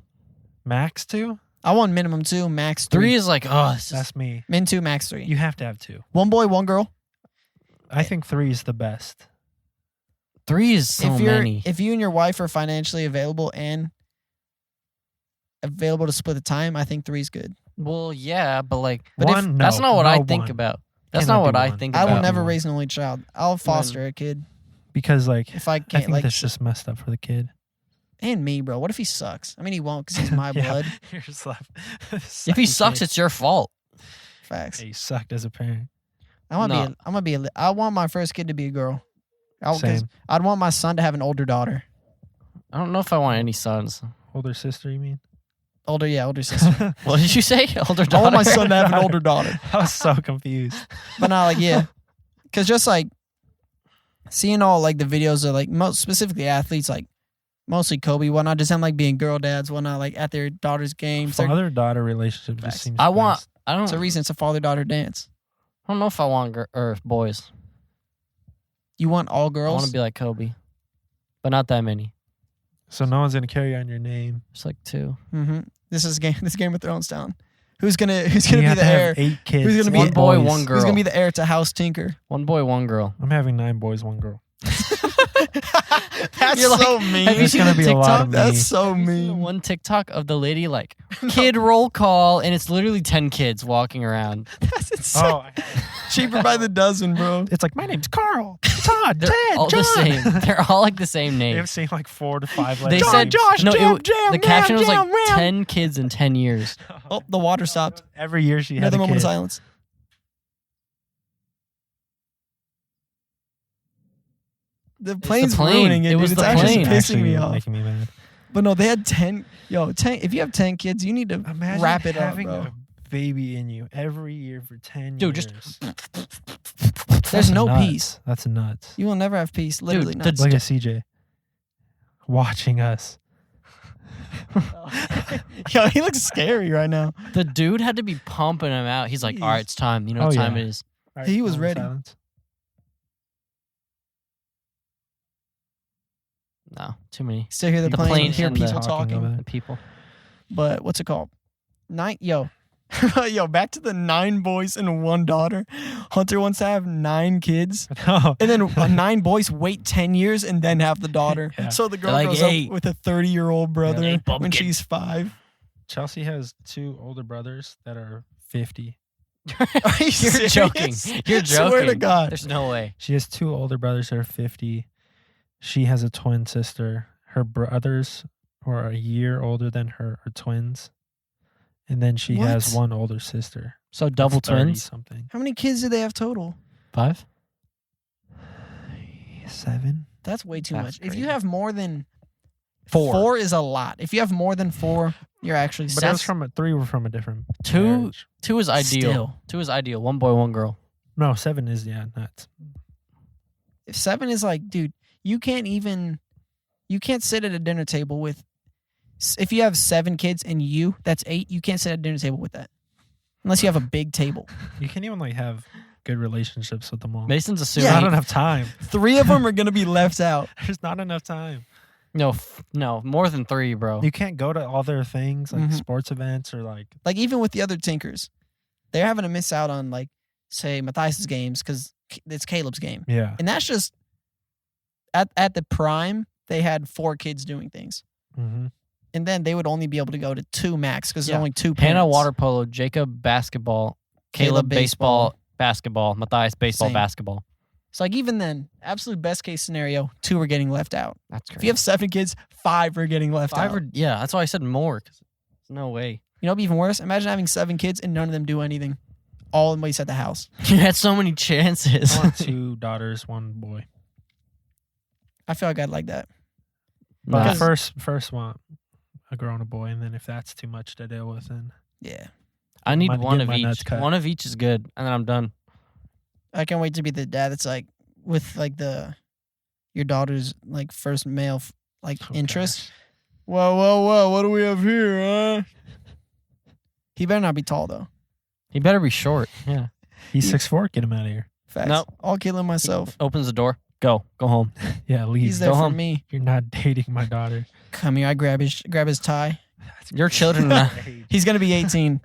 Max 2? I want minimum 2, max 3. 3 is like this is- That's me. Min 2, max 3. You have to have 2. One boy, one girl. I think 3 is the best. 3 is so many. If you and your wife are financially available and available to split the time, I think 3 is good. Well, yeah, but like, But if- One? that's No, not what I no think one. about. That's Cannot not what do I one. think I about. will never one. raise an only child. I'll foster a kid Because like if I I can't. think Like, that's just messed up for the kid. and me, bro. What if he sucks? I mean, he won't because he's my Yeah, blood. You're just left. If he sucks, it's your fault. Facts. He sucked as a parent. I want to No. be. I'm gonna be. I want my first kid to be a girl. Because Same. I'd want my son to have an older daughter. I don't know if I want any sons. Older sister, you mean? Older sister. What did you say? Older I daughter. want my son to have an older daughter. I was so confused. But not like, yeah. Because just like seeing all like the videos of like most specifically athletes, like mostly Kobe, whatnot, just them like being girl dads, whatnot, like at their daughter's games. Father-daughter relationship Facts. just seems I want. best. I don't. It's a reason it's a father-daughter dance. I don't know if I want or boys. You want all I want girls? to be like Kobe, but not that many. So no one's gonna carry on your name. Just like 2. Mm-hmm. This is Game of Thrones town. Who's gonna You be have the to have heir? 8 kids. Who's gonna be One it? boy, boys. one girl. Who's gonna be the heir to House Tinker? 1 boy, 1 girl. I'm having 9 boys, 1 girl. That's You're like- so mean. Have you There's seen gonna the be a lot TikTok? of me. That's so Have you seen the mean. one TikTok of the lady like kid roll call, and it's literally 10 kids walking around. That's insane. Oh, Cheaper by the dozen, bro. it's like my name's Carl, Todd, They're Ted, all John. the same. They're all like the same They've name. seen like 4 to 5 They letters. said Josh, no. Jam, it, Jam, the caption was like Jam, Ram. 10 kids in 10 years. Oh, the water stopped. Every year she had Another a moment kid. of silence. The plane's plane. ruining it. It was dude. the It's actually plane. pissing Actually me off. making me mad. But no, they had 10. Yo, 10. If you have 10 kids, you need to Imagine wrap it up, having bro. a baby in you every year for 10 Dude, years. just- There's That's no nuts. peace. That's nuts. You will never have peace. Literally Dude, not. Look at CJ watching us. Yo, he looks scary right now. The dude had to be pumping him out. He's like, all right, it's time. You know what Oh, time yeah. it is. All He was moment of ready. silence. No, too many. Still hear the, The plane, plane hear and the people talking talking. of it. The people. But what's it called? Yo, back to the 9 boys and 1 daughter. Hunter wants to have 9 kids. No. And then 9 boys wait 10 years and then have the daughter. Yeah. So the girl Like grows 8. up with a 30-year-old brother Yeah, 8 when pumpkin. she's 5. Chelsea has 2 older brothers that are 50. Are you You're serious? joking. You're joking. Swear to God. There's no way. She has 2 older brothers that are 50. She has a twin sister. Her brothers are a year older than her, are twins. And then she has What? 1 older sister. So double That's 30 twins. something. How many kids do they have total? 5. 7. That's way too That's much. If crazy. you have more than 4. 4 is a lot. If you have more than 4, you're actually But set. that was from 3 were from a different 2 marriage. 2 is ideal. Still. 2 is ideal. 1 boy, 1 girl. No, 7 is nuts. If 7 is like, dude, you can't sit at a dinner table with, if you have 7 kids and that's 8, you can't sit at a dinner table with that. Unless you have a big table. You can't even have good relationships with them all. Mason's There's assuming. not enough time. 3 of them are going to be left out. There's not enough time. No, more than 3, bro. You can't go to all their things like Mhm. sports events or like Like, even with the other Tinkers, they're having to miss out on, like, say, Matthias's games because it's Caleb's game. yeah. And that's just, at the prime, they had 4 kids doing things. Mm-hmm. And then they would only be able to go to 2 max because there's Yeah. only 2 parents. Hannah water polo, Jacob basketball, Caleb baseball, basketball, Matthias baseball, Same. basketball. So, like, even then, absolute best case scenario, 2 are getting left out. That's If crazy. you have 7 kids, 5 are getting left 5 out. yeah, that's why I said more. 'Cause there's no way. You know what'd be even worse? Imagine having 7 kids and none of them do anything. All waste at the house. You had so many chances. I want 2 daughters, 1 boy. I feel like I'd like that. But Nah. first want a girl and a boy, and then if that's too much to deal with, then Yeah. I need Get one of my nuts each. cut. One of each is good, and then I'm done. I can't wait to be the dad that's like, with like your daughter's like first male oh, interest. gosh. Whoa, what do we have here, huh? He better not be tall though. He better be short. Yeah. He's 6'4". Get him out of here. Facts. Nope. I'll kill him myself. Opens the door. Go home. Yeah, leave. He's there Go for home. me. You're not dating my daughter. Come here. I grab his tie. Your children. Are not, He's gonna be 18.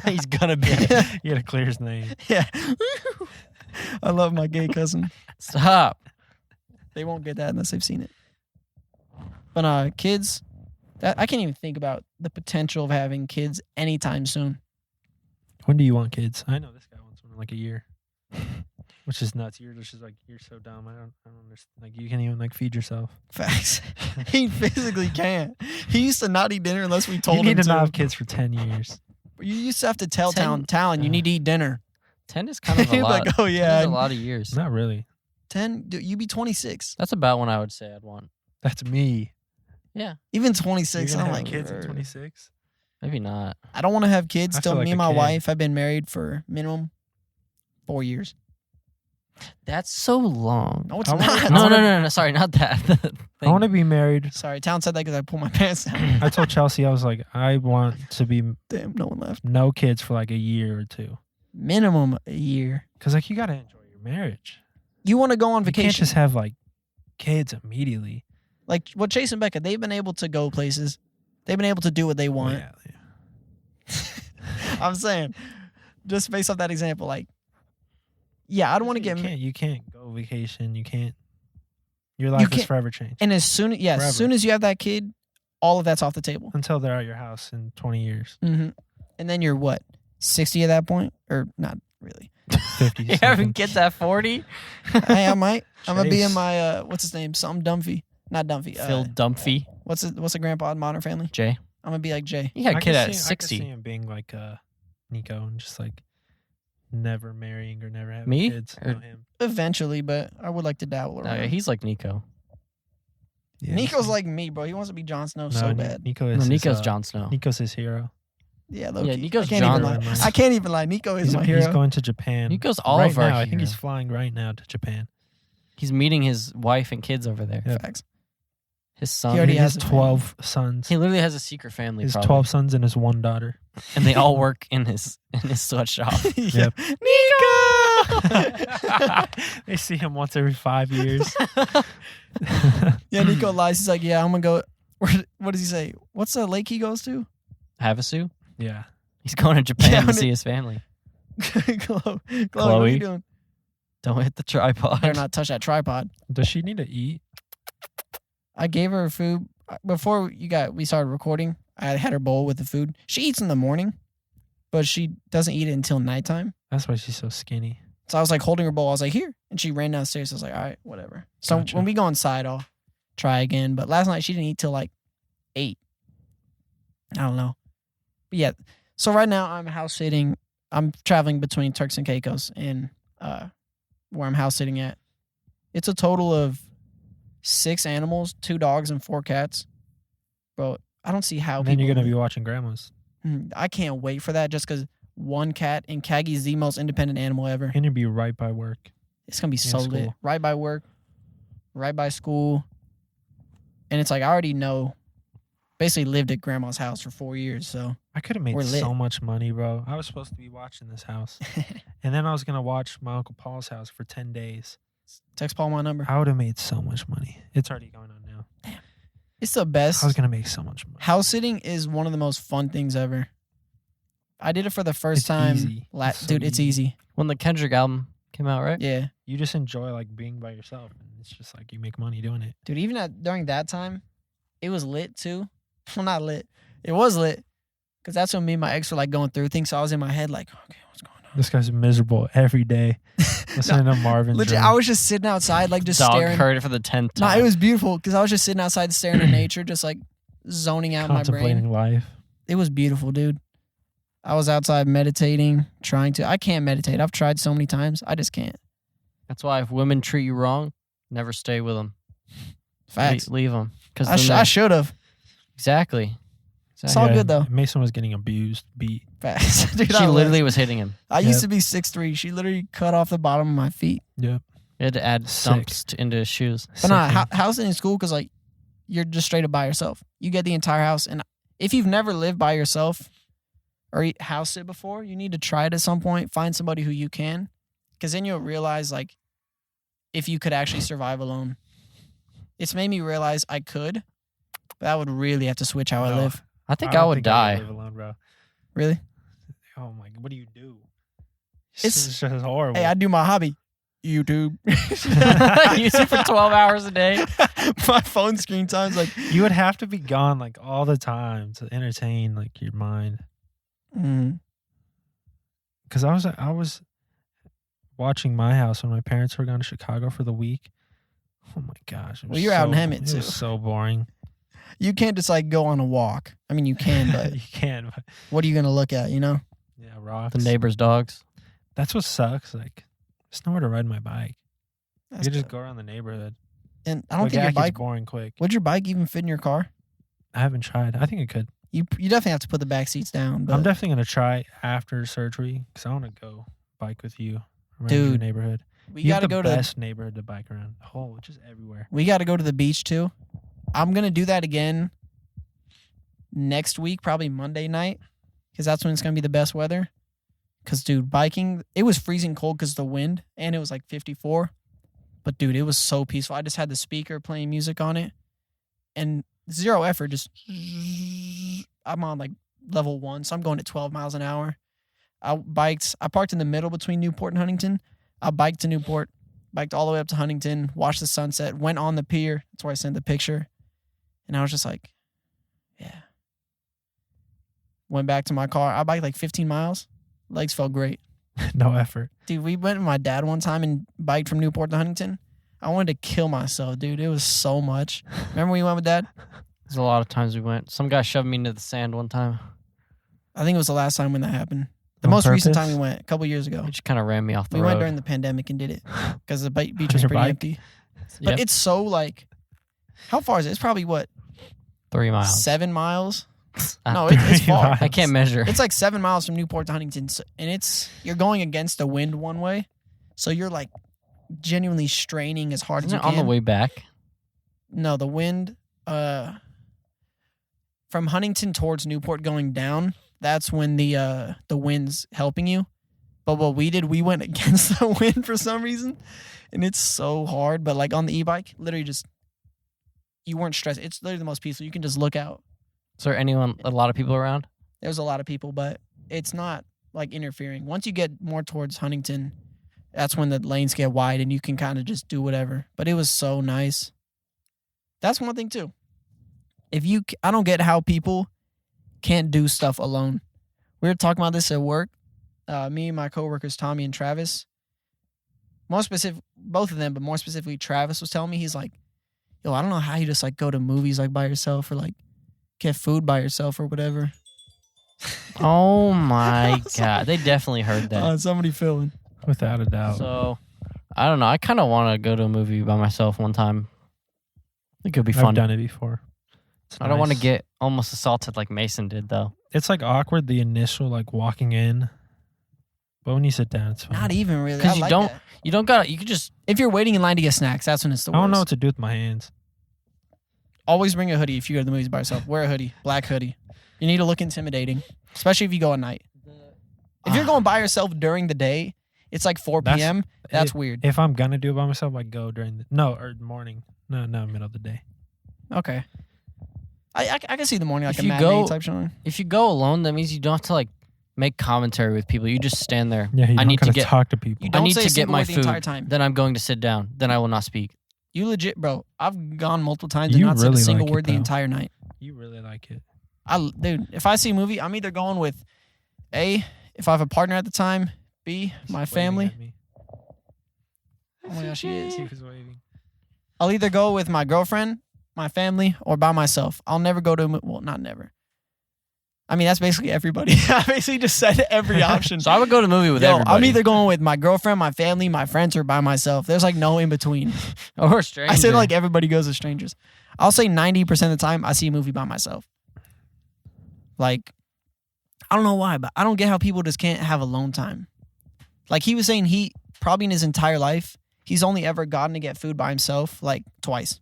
he's gonna be. You gotta clear his name. Yeah. I love my gay cousin. Stop. They won't get that unless they've seen it. But kids, I can't even think about the potential of having kids anytime soon. When do you want kids? I know this guy wants one in like a year, which is nuts. You're just like you're so dumb. I don't understand. Like you can't even like feed yourself. Facts. He physically can't. He used to not eat dinner unless we told You need him to not to. have kids for 10 years. You used to have to tell 10 Talon you need to eat dinner. 10 is kind of a He'd be lot. like, oh 10 yeah, is a lot of years. Not really. 10. Dude, you be 26. That's about when I would say I'd want. That's me. Even You're 26. gonna I'm have like, kids at "Grr." 26. Maybe not. I don't want to have kids I till feel like me a and my kid. wife have been married for minimum 4 years. That's so long. No, it's I wanna- not. I wanna- No. Sorry, not that. I want to be married. Sorry, Talon said that because I pulled my pants down. I told Chelsea I was like, I want to be Damn, no one left. no kids for like a year or 2. Minimum a year. Cause like you gotta enjoy your marriage. You want to go on You can't vacation. just have like kids immediately. Like what Chase and Becca, they've been able to go places. They've been able to do what they want. Yeah. I'm saying, just based off that example, like, yeah, I don't want to get. You can't go vacation. You can't. Your life is can't- forever changed And as soon as you have that kid, all of that's off the table. until they're at your house in 20 years. Mm-hmm. And then you're what, 60 at that point, or not really? 50. You having kids at 40? Hey, I might. I'm gonna be in Chase. my what's his name? Something Dumphy, not Dumphy. Phil Dumphy. What's the grandpa in Modern Family? Jay. I'm gonna be like Jay. He had a kid at I could 60. see him being like Nico and just like never marrying or never having Me? kids. Or- No, him. Eventually, but I would like to dabble No, around. yeah, he's like Nico. Yeah, Nico's like me, bro. He wants to be Jon Snow no, so bad. Nico No, is Nico's his, Jon Snow. Nico's his hero. Yeah, low-key. Nico's I can't Jon even lie. Snow. I can't even lie. Nico is my hero. He's going to Japan. Nico's all right of our now. I think he's hero. flying right now to Japan. He's meeting his wife and kids over there. Yeah. Facts. His son. He already He has has a 12 sons. He literally has a secret family. His Probably. 12 sons and his 1 daughter. And they all work in his sweatshop. Yeah. Yep. Nico. They see him once every 5 years. Yeah, Nico lies. He's like, yeah, I'm gonna go. What does he say? What's the lake he goes to? Havasu? Yeah. He's going to Japan Yeah, to see his family. Chloe, what are you doing? Don't hit the tripod. Better not touch that tripod. Does she need to eat? I gave her food before we started recording. I had her bowl with the food. She eats in the morning, but she doesn't eat it until nighttime. That's why she's so skinny. So I was like holding her bowl. I was like, here. And she ran downstairs. I was like, all right, whatever. So Gotcha. when we go inside, I'll try again. But last night she didn't eat till like 8. I don't know. But yeah. So right now I'm house sitting. I'm traveling between Turks and Caicos and where I'm house sitting at. It's a total of 6 animals, 2 dogs, and 4 cats. Bro, I don't see how And then people... you're going to be watching grandmas. I can't wait for that just because one cat, and Caggie's the most independent animal ever. And you'll be right by work. It's going to be so school. lit. Right by work, right by school. And it's like, I already know, basically lived at grandma's house for 4 years, so. I could have made We're lit. so much money, bro. I was supposed to be watching this house. And then I was going to watch my Uncle Paul's house for 10 days. Text Paul my number. I would have made so much money. It's already going on now. It's the best. I was going to make so much money. House sitting is one of the most fun things ever. I did it for the first It's time. easy. It's so Dude, it's easy. easy. When the Kendrick album came out, right? Yeah. You just enjoy like being by yourself. And it's just like you make money doing it. Dude, even during that time, it was lit too. Well, not lit. It was lit. Because that's when me and my ex were like going through things. So I was in my head like, okay, what's going on? This guy's miserable every day. Listening to Marvin. Legit, I was just sitting outside, like just Dog staring. heard it for the 10th No, time. it was beautiful because I was just sitting outside staring at nature, just like zoning out my contemplating brain. life. It was beautiful, dude. I was outside meditating, trying to. I can't meditate. I've tried so many times. I just can't. That's why if women treat you wrong, never stay with them. Facts. Leave them. I should have. Exactly. It's all good, though. Mason was getting abused, beat. Facts. Dude, She literally was hitting him. I used to be 6'3". She literally cut off the bottom of my feet. Yep. He had to add stumps into his shoes. But nah, housing is cool because like you're just straight up by yourself. You get the entire house, and if you've never lived by yourself or house sit before, you need to try it at some point. Find somebody who you can, because then you'll realize like if you could actually survive alone. It's made me realize I could, but I would really have to switch how I No. live. I think I don't would die. live alone, bro. Really? Oh my! What do you do? It's- It's just horrible. Hey, I do my hobby, YouTube. Use it for 12 hours a day. My phone screen time's like. You would have to be gone like all the time to entertain like your mind. Because I was watching My House when my parents were gone to Chicago for the week. Oh my gosh! It was Well, you're out in so- Hemet, It too. was so boring. You can't just like go on a walk. I mean, you can, but You can, but what are you gonna look at? You know? yeah, rocks. The neighbor's dogs. That's what sucks. Like, there's nowhere to ride my bike. That's You could just good. go around the neighborhood. And I don't Like, think yeah, your it gets bike. boring quick. Would your bike even fit in your car? I haven't tried. I think it could. You definitely have to put the back seats down. But I'm definitely gonna try after surgery because I want to go bike with you around your Dude, neighborhood. we You have gotta the go to best neighborhood to bike around. Oh, just everywhere. we gotta go to the beach too. I'm gonna do that again next week, probably Monday night, because that's when it's gonna be the best weather. Because dude, biking, it was freezing cold because the wind, and it was like 54. But dude, it was so peaceful. I just had the speaker playing music on it, and zero effort. Just I'm on like level 1, so I'm going at 12 miles an hour. I parked in the middle between Newport and Huntington. I biked to Newport, biked all the way up to Huntington, watched the sunset, went on the pier. That's where I sent the picture. And I was just like, yeah. Went back to my car. I biked like 15 miles. Legs felt great. No effort. Dude, we went with my dad one time and biked from Newport to Huntington. I wanted to kill myself, dude. It was so much. Remember when we went with Dad? There's a lot of times we went. Some guy shoved me into the sand one time. I think it was the last time when that happened. The On most recent purpose? time we went, a couple years ago. He just kind of ran me off the We road. went during the pandemic and did it because the beach On was your pretty bike? empty. But Yep, it's so like, how far is it? It's probably what, 3 miles. 7 miles? Uh, No, it's 3 far. miles. I can't measure. It's like 7 miles from Newport to Huntington, and you're going against the wind one way, so you're like genuinely straining as hard Isn't as it you on can. the way back? No, the wind from Huntington towards Newport going down. That's when the wind's helping you. But what we did, we went against the wind for some reason, and it's so hard. But like on the e-bike, literally just you weren't stressed. It's literally the most peaceful. You can just look out. Is there a lot of people around? There's a lot of people, but it's not like interfering. Once you get more towards Huntington, that's when the lanes get wide and you can kind of just do whatever. But it was so nice. That's one thing too. I don't get how people can't do stuff alone. We were talking about this at work. Me and my coworkers, Tommy and Travis. More specific, both of them, but more specifically, Travis was telling me, he's like, yo, I don't know how you just like go to movies like by yourself or like get food by yourself or whatever. Oh my God. They definitely heard that. Somebody filming. Without a doubt. So, I don't know. I kind of want to go to a movie by myself one time. It could be fun. I've done it before. It's I don't want to nice. get almost assaulted like Mason did, though. It's like awkward the initial like walking in, but when you sit down, it's fine. Not even really. Because I you like don't, that. you don't got. You could just. If you're waiting in line to get snacks, that's when it's the I worst. don't know what to do with my hands. Always bring a hoodie if you go to the movies by yourself. Wear a hoodie, black hoodie. You need to look intimidating, especially if you go at night. If you're going by yourself during the day, it's like 4 p.m. That's weird. If I'm gonna do it by myself, I go during the morning. No, middle of the day. Okay. I can see the morning like If a you matinee go- type showing. If you go alone, that means you don't have to like make commentary with people. You just stand there. Yeah, you I don't need to gotta get. talk to people. You I don't need say a to get single my word the entire food. time. Then I'm going to sit down. Then I will not speak. You legit, bro. I've gone multiple times and You not said a really single like it, word the though. entire night. You really like it. Dude, if I see a movie, I'm either going with A, if I have a partner at the time, B, my He's waving family. at me. Oh my gosh, he is. He was waving. I'll either go with my girlfriend, my family, or by myself. I'll never go to a movie. Well, not never. I mean, that's basically everybody. I basically just said every option. So I would go to a movie with Yo, everybody. I'm either going with my girlfriend, my family, my friends, or by myself. There's like no in between. or a stranger. I said like everybody goes with strangers. I'll say 90% of the time I see a movie by myself. Like, I don't know why, but I don't get how people just can't have alone time. Like he was saying, he probably in his entire life, he's only ever gotten to get food by himself like twice.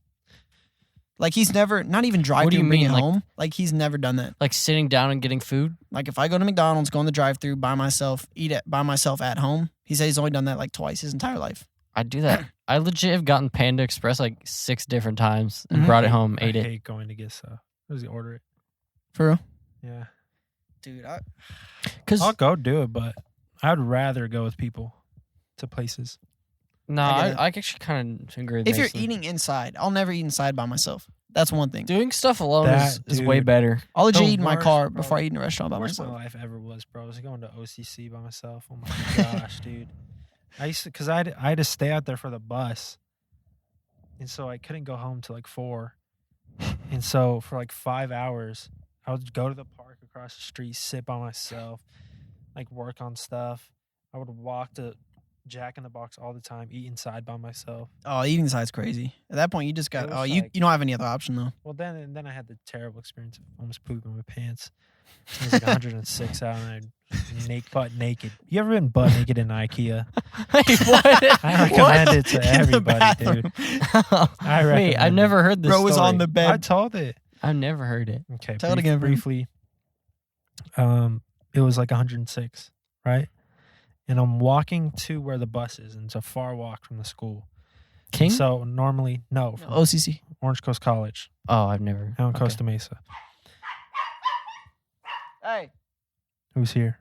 Like he's never, not even drive What do through you and bring mean? it Like- home. Like he's never done that. like sitting down and getting food. Like if I go to McDonald's, go in the drive through by myself, eat it by myself at home. He said he's only done that like twice his entire life. I do that. I legit have gotten Panda Express like 6 different times and Mhm. brought it home, I ate it. hate going to get stuff. Does he order it? For real? Yeah. Dude, Because I'll go do it, but I'd rather go with people to places. no, I get it. I actually kind of agree with if you're Mason. eating inside, I'll never eat inside by myself. That's one thing. Doing stuff alone That, is way dude. better. I'll legit The eat in my worst, car bro. before I eat in a restaurant by Worst myself. my life ever was, bro. I was going to OCC by myself. Oh my gosh, dude. I used to, because I had to stay out there for the bus. And so I couldn't go home till like 4. And so for like 5 hours, I would go to the park across the street, sit by myself, like work on stuff. I would walk to Jack in the Box all the time, eat inside by myself. Oh, eating inside's crazy. At that point, you just got. It was Oh, you like- don't have any other option though. Well, then I had the terrible experience of almost pooping my pants. It was like 106 out, and I butt naked. You ever been butt naked in IKEA? Wait, what? I recommend it to In the everybody, dude. I Wait, recommend I've it. never heard this Bro was story. on the I bed. told it. I've never heard it. Okay, Tell it again for me. briefly. It was like 106, right? And I'm walking to where the bus is, and it's a far walk from the school. King? So normally, no, from OCC. Orange Coast College Oh, I've never. out in okay. Costa Mesa. Hey, Who's here?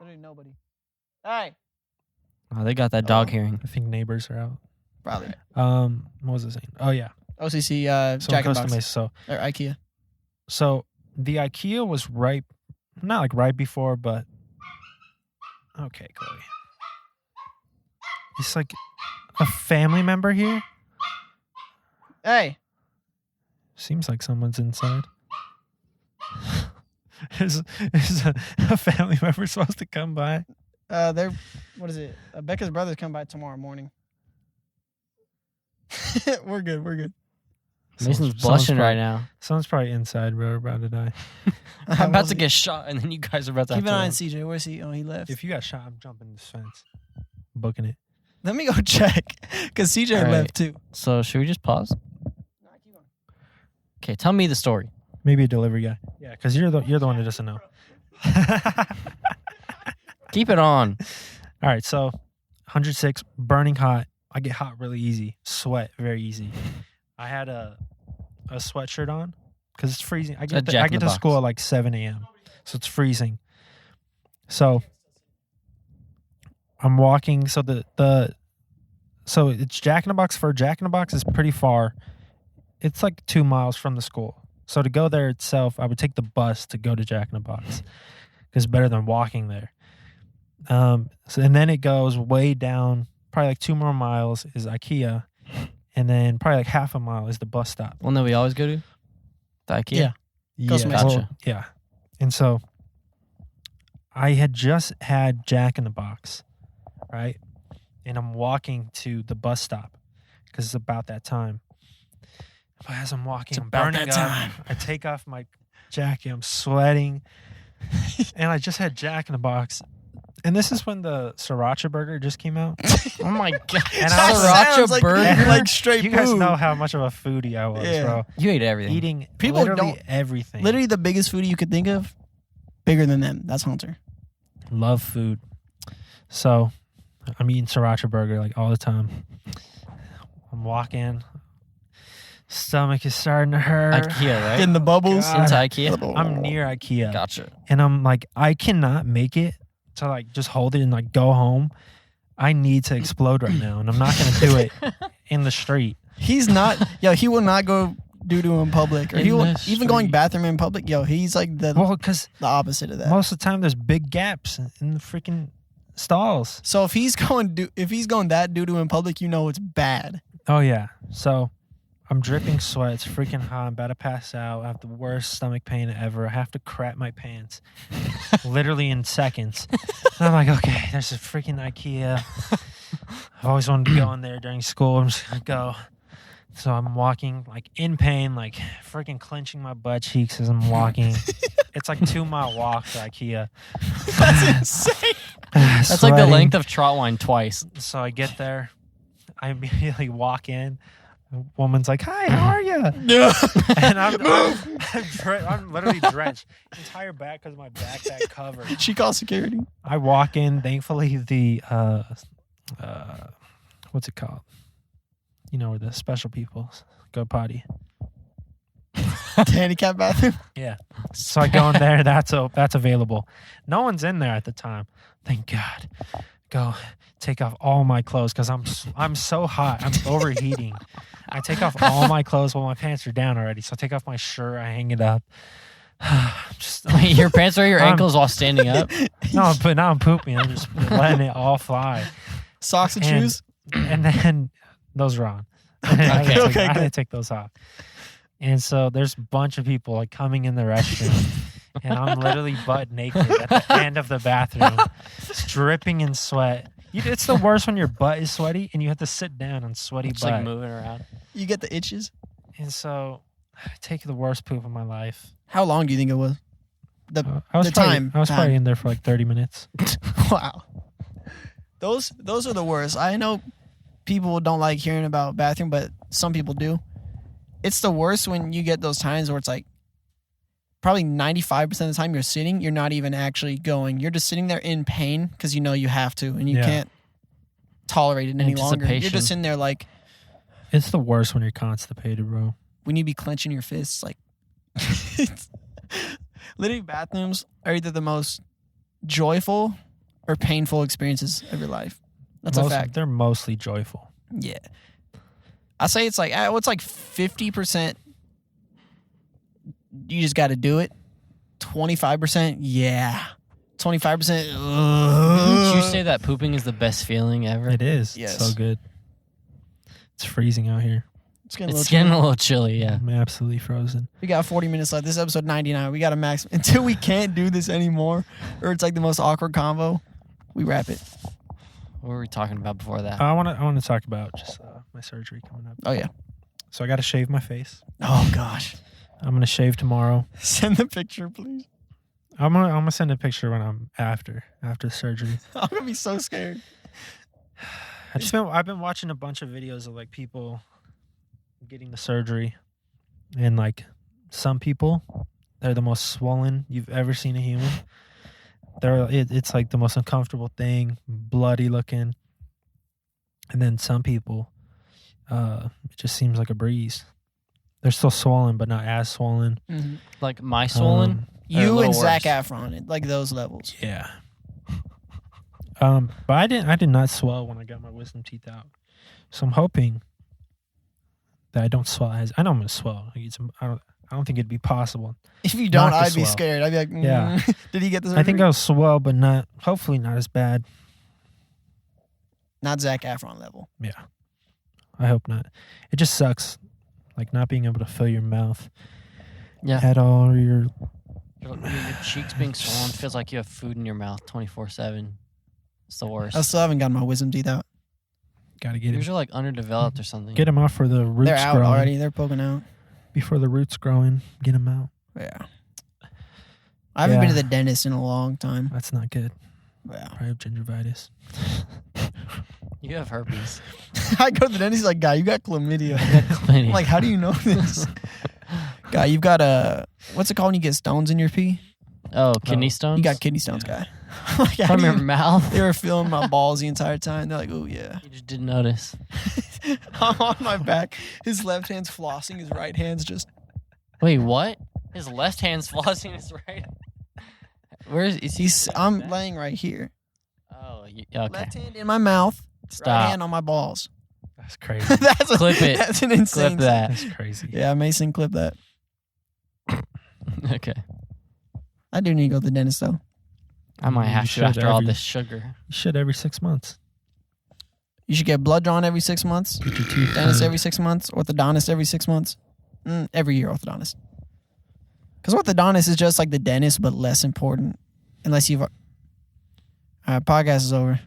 literally nobody. Hey, Oh, they got that dog hearing. I think neighbors are out. probably What was I saying? Oh yeah, OCC. so Jack in in the Costa Box Mesa. or IKEA. So the IKEA was right, not like right before, but okay, Chloe. It's like a family member here. Hey, Seems like someone's inside. is a family member supposed to come by? they're what is it? Becca's brothers come by tomorrow morning. We're good. We're good. Mason's blushing right now. Someone's probably inside, bro. About to die. I'm about to get shot, and then you guys are about to Keep have an to eye on run. CJ. Where's he? Oh, he left. If you got shot, I'm jumping this fence. Booking it. Let me go check because CJ All right. left too. So should we just pause? Okay, tell me the story. Maybe a delivery guy. Yeah, because you're the one that doesn't know. Keep it on. All right, so 106, burning hot. I get hot really easy. Sweat very easy. I had a sweatshirt on because it's freezing. I get to school at like 7 a.m. So it's freezing. So I'm walking. So so it's Jack in the Box. For Jack in the Box is pretty far. It's like 2 miles from the school. So to go there itself, I would take the bus to go to Jack in the Box because it's better than walking there. And then it goes way down, probably like 2 more miles is IKEA, and then probably like half a mile is the bus stop. One that we always go to? The IKEA? Yeah. Goes Gotcha. Well, yeah. And so I had just had Jack in the Box, right? And I'm walking to the bus stop because it's about that time. But as I'm walking, I'm burning up. I take off my jacket. I'm sweating. And I just had Jack in the Box. And this is when the sriracha burger just came out. Oh my god! And Sriracha burger, like straight. You guys know how much of a foodie I was, bro. You ate everything. Eating People literally don't- everything. Literally the biggest foodie you could think of, bigger than them. That's Hunter. Love food. So I'm eating sriracha burger like all the time. I'm walking. Stomach is starting to hurt. IKEA, right? Getting the bubbles. God. Into IKEA. I'm near IKEA. Gotcha. And I'm like, I cannot make it to like just hold it and like go home. I need to explode right now. And I'm not going to do it in the street. He's not. He will not go doo-doo in public. Or In he will, the even going street. bathroom in public. He's like the Because opposite of that. most of the time there's big gaps in the freaking stalls. So if he's going that doo-doo in public, you know it's bad. Oh, yeah. So I'm dripping sweat. It's freaking hot. I'm about to pass out. I have the worst stomach pain ever. I have to crap my pants literally in seconds. And I'm like, okay, there's a freaking IKEA. I've always wanted to go in there during school. I'm just going to go. So I'm walking like in pain, like freaking clenching my butt cheeks as I'm walking. It's like 2 mile walk to IKEA. That's insane. That's like the length of Trotwine twice. So I get there. I immediately walk in. The woman's like, "Hi, how are you?" And I'm literally drenched. Entire back because my backpack covered. She calls security. I walk in. Thankfully, the what's it called? You know where the special people go potty. The handicap bathroom. Yeah. So I go in there. That's available. No one's in there at the time. Thank God. Go take off all my clothes because I'm so hot. I'm overheating. I take off all my clothes while my pants are down already. So I take off my shirt. I hang it up. Wait, your pants are your ankles while standing up? No, but now I'm pooping. I'm just letting it all fly. Socks and shoes. And then those are on. I had to take those off. And so there's a bunch of people like coming in the restroom. And I'm literally butt naked at the end of the bathroom, dripping in sweat. It's the worst when your butt is sweaty and you have to sit down on sweaty Just butt. like moving around. You get the itches. And so I take the worst poop of my life. How long do you think it was? I was time. probably in there for like 30 minutes. Wow. Those are the worst. I know people don't like hearing about bathroom, but some people do. It's the worst when you get those times where it's like probably 95% of the time you're sitting, you're not even actually going. You're just sitting there in pain because you know you have to and you can't tolerate it any longer. You're just in there like... It's the worst when you're constipated, bro. When you be clenching your fists, like... Literally, bathrooms are either the most joyful or painful experiences of your life. That's a fact. They're mostly joyful. Yeah. I say it's like 50%. You just got to do it. 25%, yeah. 25%. Didn't you say that pooping is the best feeling ever? It is. Yes. It's so good. It's freezing out here. It's getting It's getting a little chilly, yeah. I'm absolutely frozen. We got 40 minutes left. This is episode 99. We got a max until we can't do this anymore, or it's like the most awkward combo. We wrap it. What were we talking about before that? I want to talk about just my surgery coming up. Oh yeah. So I got to shave my face. Oh gosh. I'm gonna shave tomorrow. Send the picture, please. I'm gonna send a picture when I'm after the surgery. I'm gonna be so scared. I've been watching a bunch of videos of like people getting the surgery, and like some people, they're the most swollen you've ever seen a human. it's like the most uncomfortable thing, bloody looking. And then some people, it just seems like a breeze. They're still swollen, but not as swollen. Mm-hmm. Like my swollen. You and worse. Zac Efron, like those levels. Yeah. But I did not swell when I got my wisdom teeth out. So I'm hoping that I don't swell I know I'm gonna swell. I don't think it'd be possible. If you don't, Not to I'd be swell. scared. I'd be like, Yeah. Did he get the surgery? I think I'll swell, but hopefully not as bad. Not Zac Efron level. Yeah. I hope not. It just sucks, like not being able to fill your mouth Yeah. at all, or your Your cheeks being swollen feels like you have food in your mouth 24/7. It's the worst. I still haven't gotten my wisdom teeth out. gotta get Yours it. are like underdeveloped or something. Get them out for the roots They're out growing. already. They're poking out. Before the roots growing, get them out. Yeah. I haven't been to Yeah. the dentist in a long time. That's not good. Yeah. I have gingivitis. You have herpes. I go to the dentist, he's like, guy, you got chlamydia. Chlamydia. I'm like, how do you know this? Guy, you've got what's it called when you get stones in your pee? Oh, kidney stones? You got kidney stones, guy. Like, how from do your you- mouth? They were feeling my balls the entire time. They're like, oh, yeah. You just didn't notice. I'm on my back. His left hand's flossing. His right hand's just... Wait, what? His left hand's flossing his right. Where is he? I'm laying right here. Oh, okay. Left hand in my mouth. Stop. Right hand on my balls. That's crazy. Clip it. That's an insane... Clip that. That's crazy. Yeah, Mason, clip that. Okay. I do need to go to the dentist, though. I might You have to should after all every- this sugar. You should every 6 months. You should get blood drawn every 6 months. Get your teeth Dentist cleaned. every 6 months. Orthodontist every 6 months. Every year, orthodontist. Because orthodontist is just like the dentist, but less important. Unless you've... All right, podcast is over.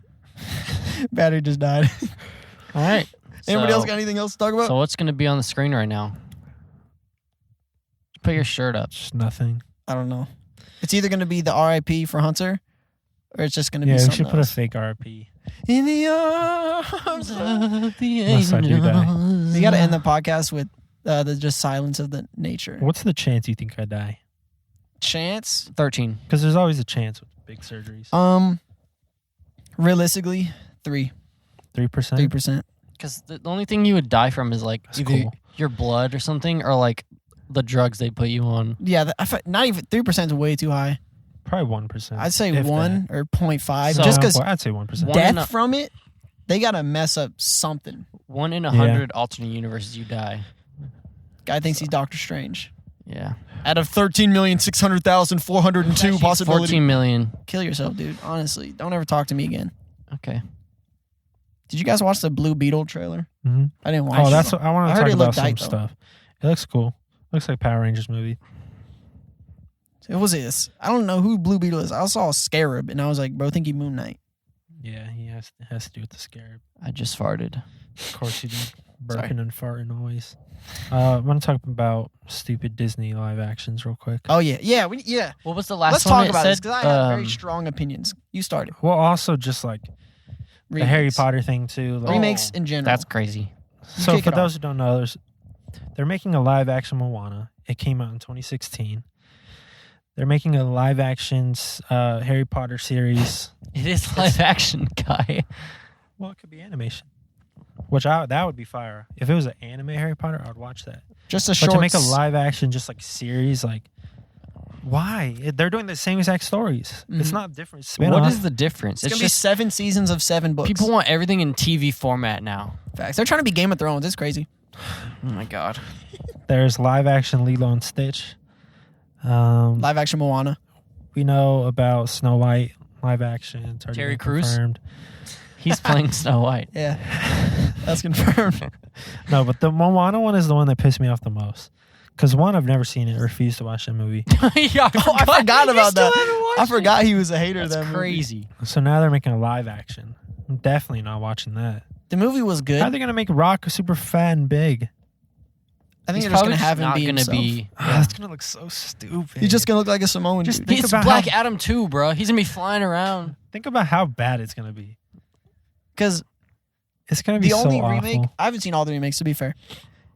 Battery just died. All right. Anybody So- else got anything else to talk about? So what's going to be on the screen right now? Put your shirt up. Just nothing. I don't know. It's either going to be the RIP for Hunter, or it's just going to Yeah, be we something should put a else. fake RP. In the arms of... Unless I do die. We got to end the podcast with the just silence of the nature. What's the chance you think I die? Chance? 13. Because there's always a chance with big surgeries. Realistically, 3%. 3%? 3%. Because the only thing you would die from is like That's either cool. your blood or something, or like the drugs they put you on. Yeah, not even 3% is way too high. Probably 1%. I'd say if 1 or 0.5. So- Just because Well, I'd say 1%. One death in a- from it, they got to mess up something. 1 in 100 alternate universes you die. Guy thinks he's Doctor Strange. Yeah. Out of 13,600,402 Actually, possibility. 14 million. Kill yourself, dude. Honestly, don't ever talk to me again. Okay. Did you guys watch the Blue Beetle trailer? Mm-hmm. I didn't watch Oh, it. that's what I want I to heard talk it about looked some tight, though. stuff. It looks cool. Looks like Power Rangers movie. It was this. I don't know who Blue Beetle is. I saw a Scarab, and I was like, bro, think he Moon Knight. Yeah, he has to do with the scarab. I just farted. Of course he did. Sorry. Burping and farting always. I want to talk about stupid Disney live actions real quick. Oh, yeah. Yeah. What was the last Let's one? talk it about this said? because I have very strong opinions. You started. Well, also just like the Harry Potter thing too. Like, Remakes in general. That's crazy. So kick for it those who don't know, they're making a live action Moana. It came out in 2016. They're making a live action Harry Potter series. It is live action, guy. Well, it could be animation. That would be fire. If it was an anime Harry Potter, I would watch that. just a But short. to make a live action, just like series, like why? They're doing the same exact stories. It's Mhm. not different. What Spin-off. is the difference? It's It's gonna be just 7 seasons of 7 books. people want everything in TV format now. Facts. They're trying to be Game of Thrones. It's crazy. Oh my god. There's live action Lilo and Stitch. Live action Moana. We know about Snow White live action. It's already Terry been Crews? confirmed. He's playing Snow White. Yeah, that's confirmed. No, but the Moana one is the one that pissed me off the most. Because one, I've never seen it. Refused to watch that movie. Yeah, I forgot You about still that. haven't watched I it? forgot he was a hater of That's that movie. crazy. So now they're making a live action. I'm definitely not watching that. The movie was good. How are they gonna make Rock super fat and big? I think He's they're just probably gonna have just him not be gonna himself. be. That's gonna look so stupid. He's just gonna look like a Samoan Just dude. think It's about Black how- Adam too, bro. He's gonna be flying around. think about how bad it's gonna be. Because It's gonna be the so only awful. remake, I haven't seen all the remakes to be fair.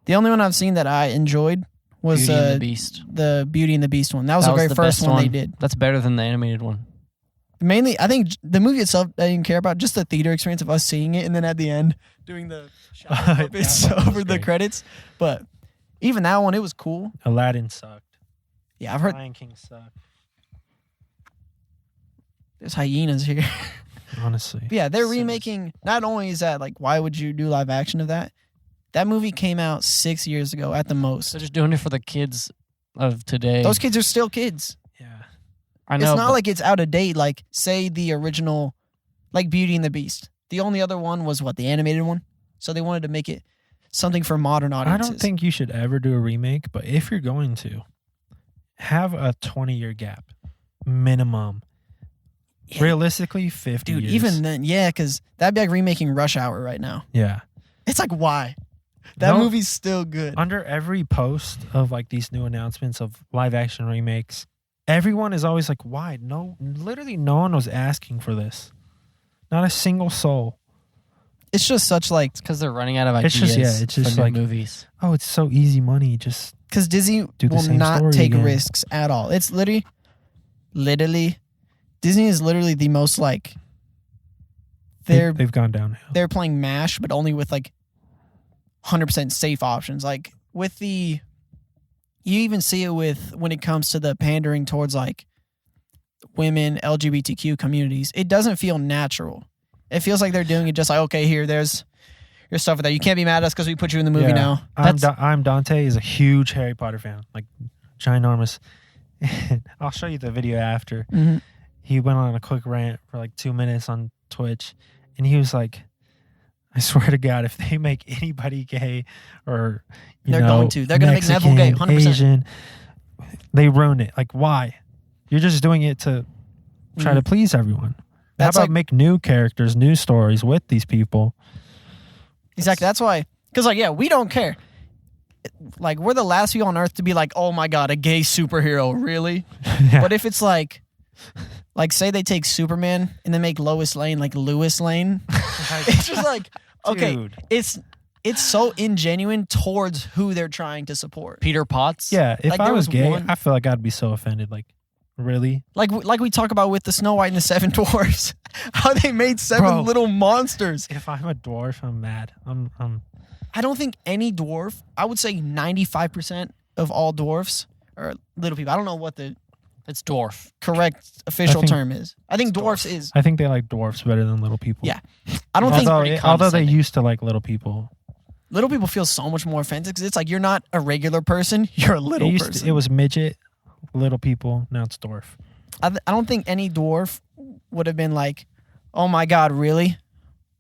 The only one I've seen that I enjoyed was Beauty and the Beast. the Beauty and the Beast one. That was the very first best one they did. That's better than the animated one. Mainly, I think the movie itself I didn't care about, just the theater experience of us seeing it, and then at the end doing the shadow puppets over the credits. But even that one, it was cool. Aladdin sucked. Yeah, I've heard Lion King sucked. there's hyenas here. Honestly. But yeah, they're remaking. Not only is that like, why would you do live action of that? That movie came out 6 years ago at the most. They're just doing it for the kids of today. Those kids are still kids. Yeah. I know. It's not like it's out of date. Like, say the original, like Beauty and the Beast. The only other one was the animated one. So they wanted to make it something for modern I audiences. don't think you should ever do a remake, but if you're going to, have a 20-year gap minimum. Yeah. Realistically, 50 Dude, years. even then, yeah, because that'd be like remaking Rush Hour right now. Yeah. It's like, why? That movie's still good. Under every post of like these new announcements of live action remakes, everyone is always like, why? No, literally no one was asking for this. Not a single soul. It's just such like, because they're running out of ideas. It's just for new like movies. Oh, it's so easy money. Just because Disney do the will same not story take again. risks at all. It's literally, Disney is literally the most like, they've gone downhill. they're playing MASH, but only with like 100% safe options. Like with you even see it with when it comes to the pandering towards like women, LGBTQ communities. It doesn't feel natural. It feels like they're doing it just like, okay, there's your stuff with that. You can't be mad at us because we put you in the movie now. I'm Dante is a huge Harry Potter fan, like ginormous. I'll show you the video after. Mm-hmm. He went on a quick rant for like 2 minutes on Twitch, and he was like, I swear to God, if they make anybody gay or They're going to make Neville gay, 100%. Asian, they ruin it. Like, why? You're just doing it to try to please everyone. That's How about like, make new characters, new stories with these people? exactly. That's why. Because like, yeah, we don't care. Like, we're the last people on earth to be like, oh my God, a gay superhero, really? Yeah. But if it's like say they take Superman and then make Lois Lane like Lewis Lane, it's just like, okay, Dude. it's so ingenuine towards who they're trying to support. Peter Potts. Yeah, if Like, I there was was gay, one- I feel like I'd be so offended. Like, really? Like we talk about with the Snow White and the Seven Dwarfs, how they made seven Bro. little monsters. If I'm a dwarf, I'm mad. I don't think any dwarf, I would say 95% of all dwarfs are little people. I don't know what the It's dwarf. correct official think term is. I think it's dwarfs dwarf. is. I think they like dwarfs better than little people. Yeah. I don't think pretty Although they condescending. used to like little people. little people feel so much more offensive because it's like you're not a regular person, you're a little person. It was midget, little people. Now it's dwarf. I don't think any dwarf would have been like, oh my God, really?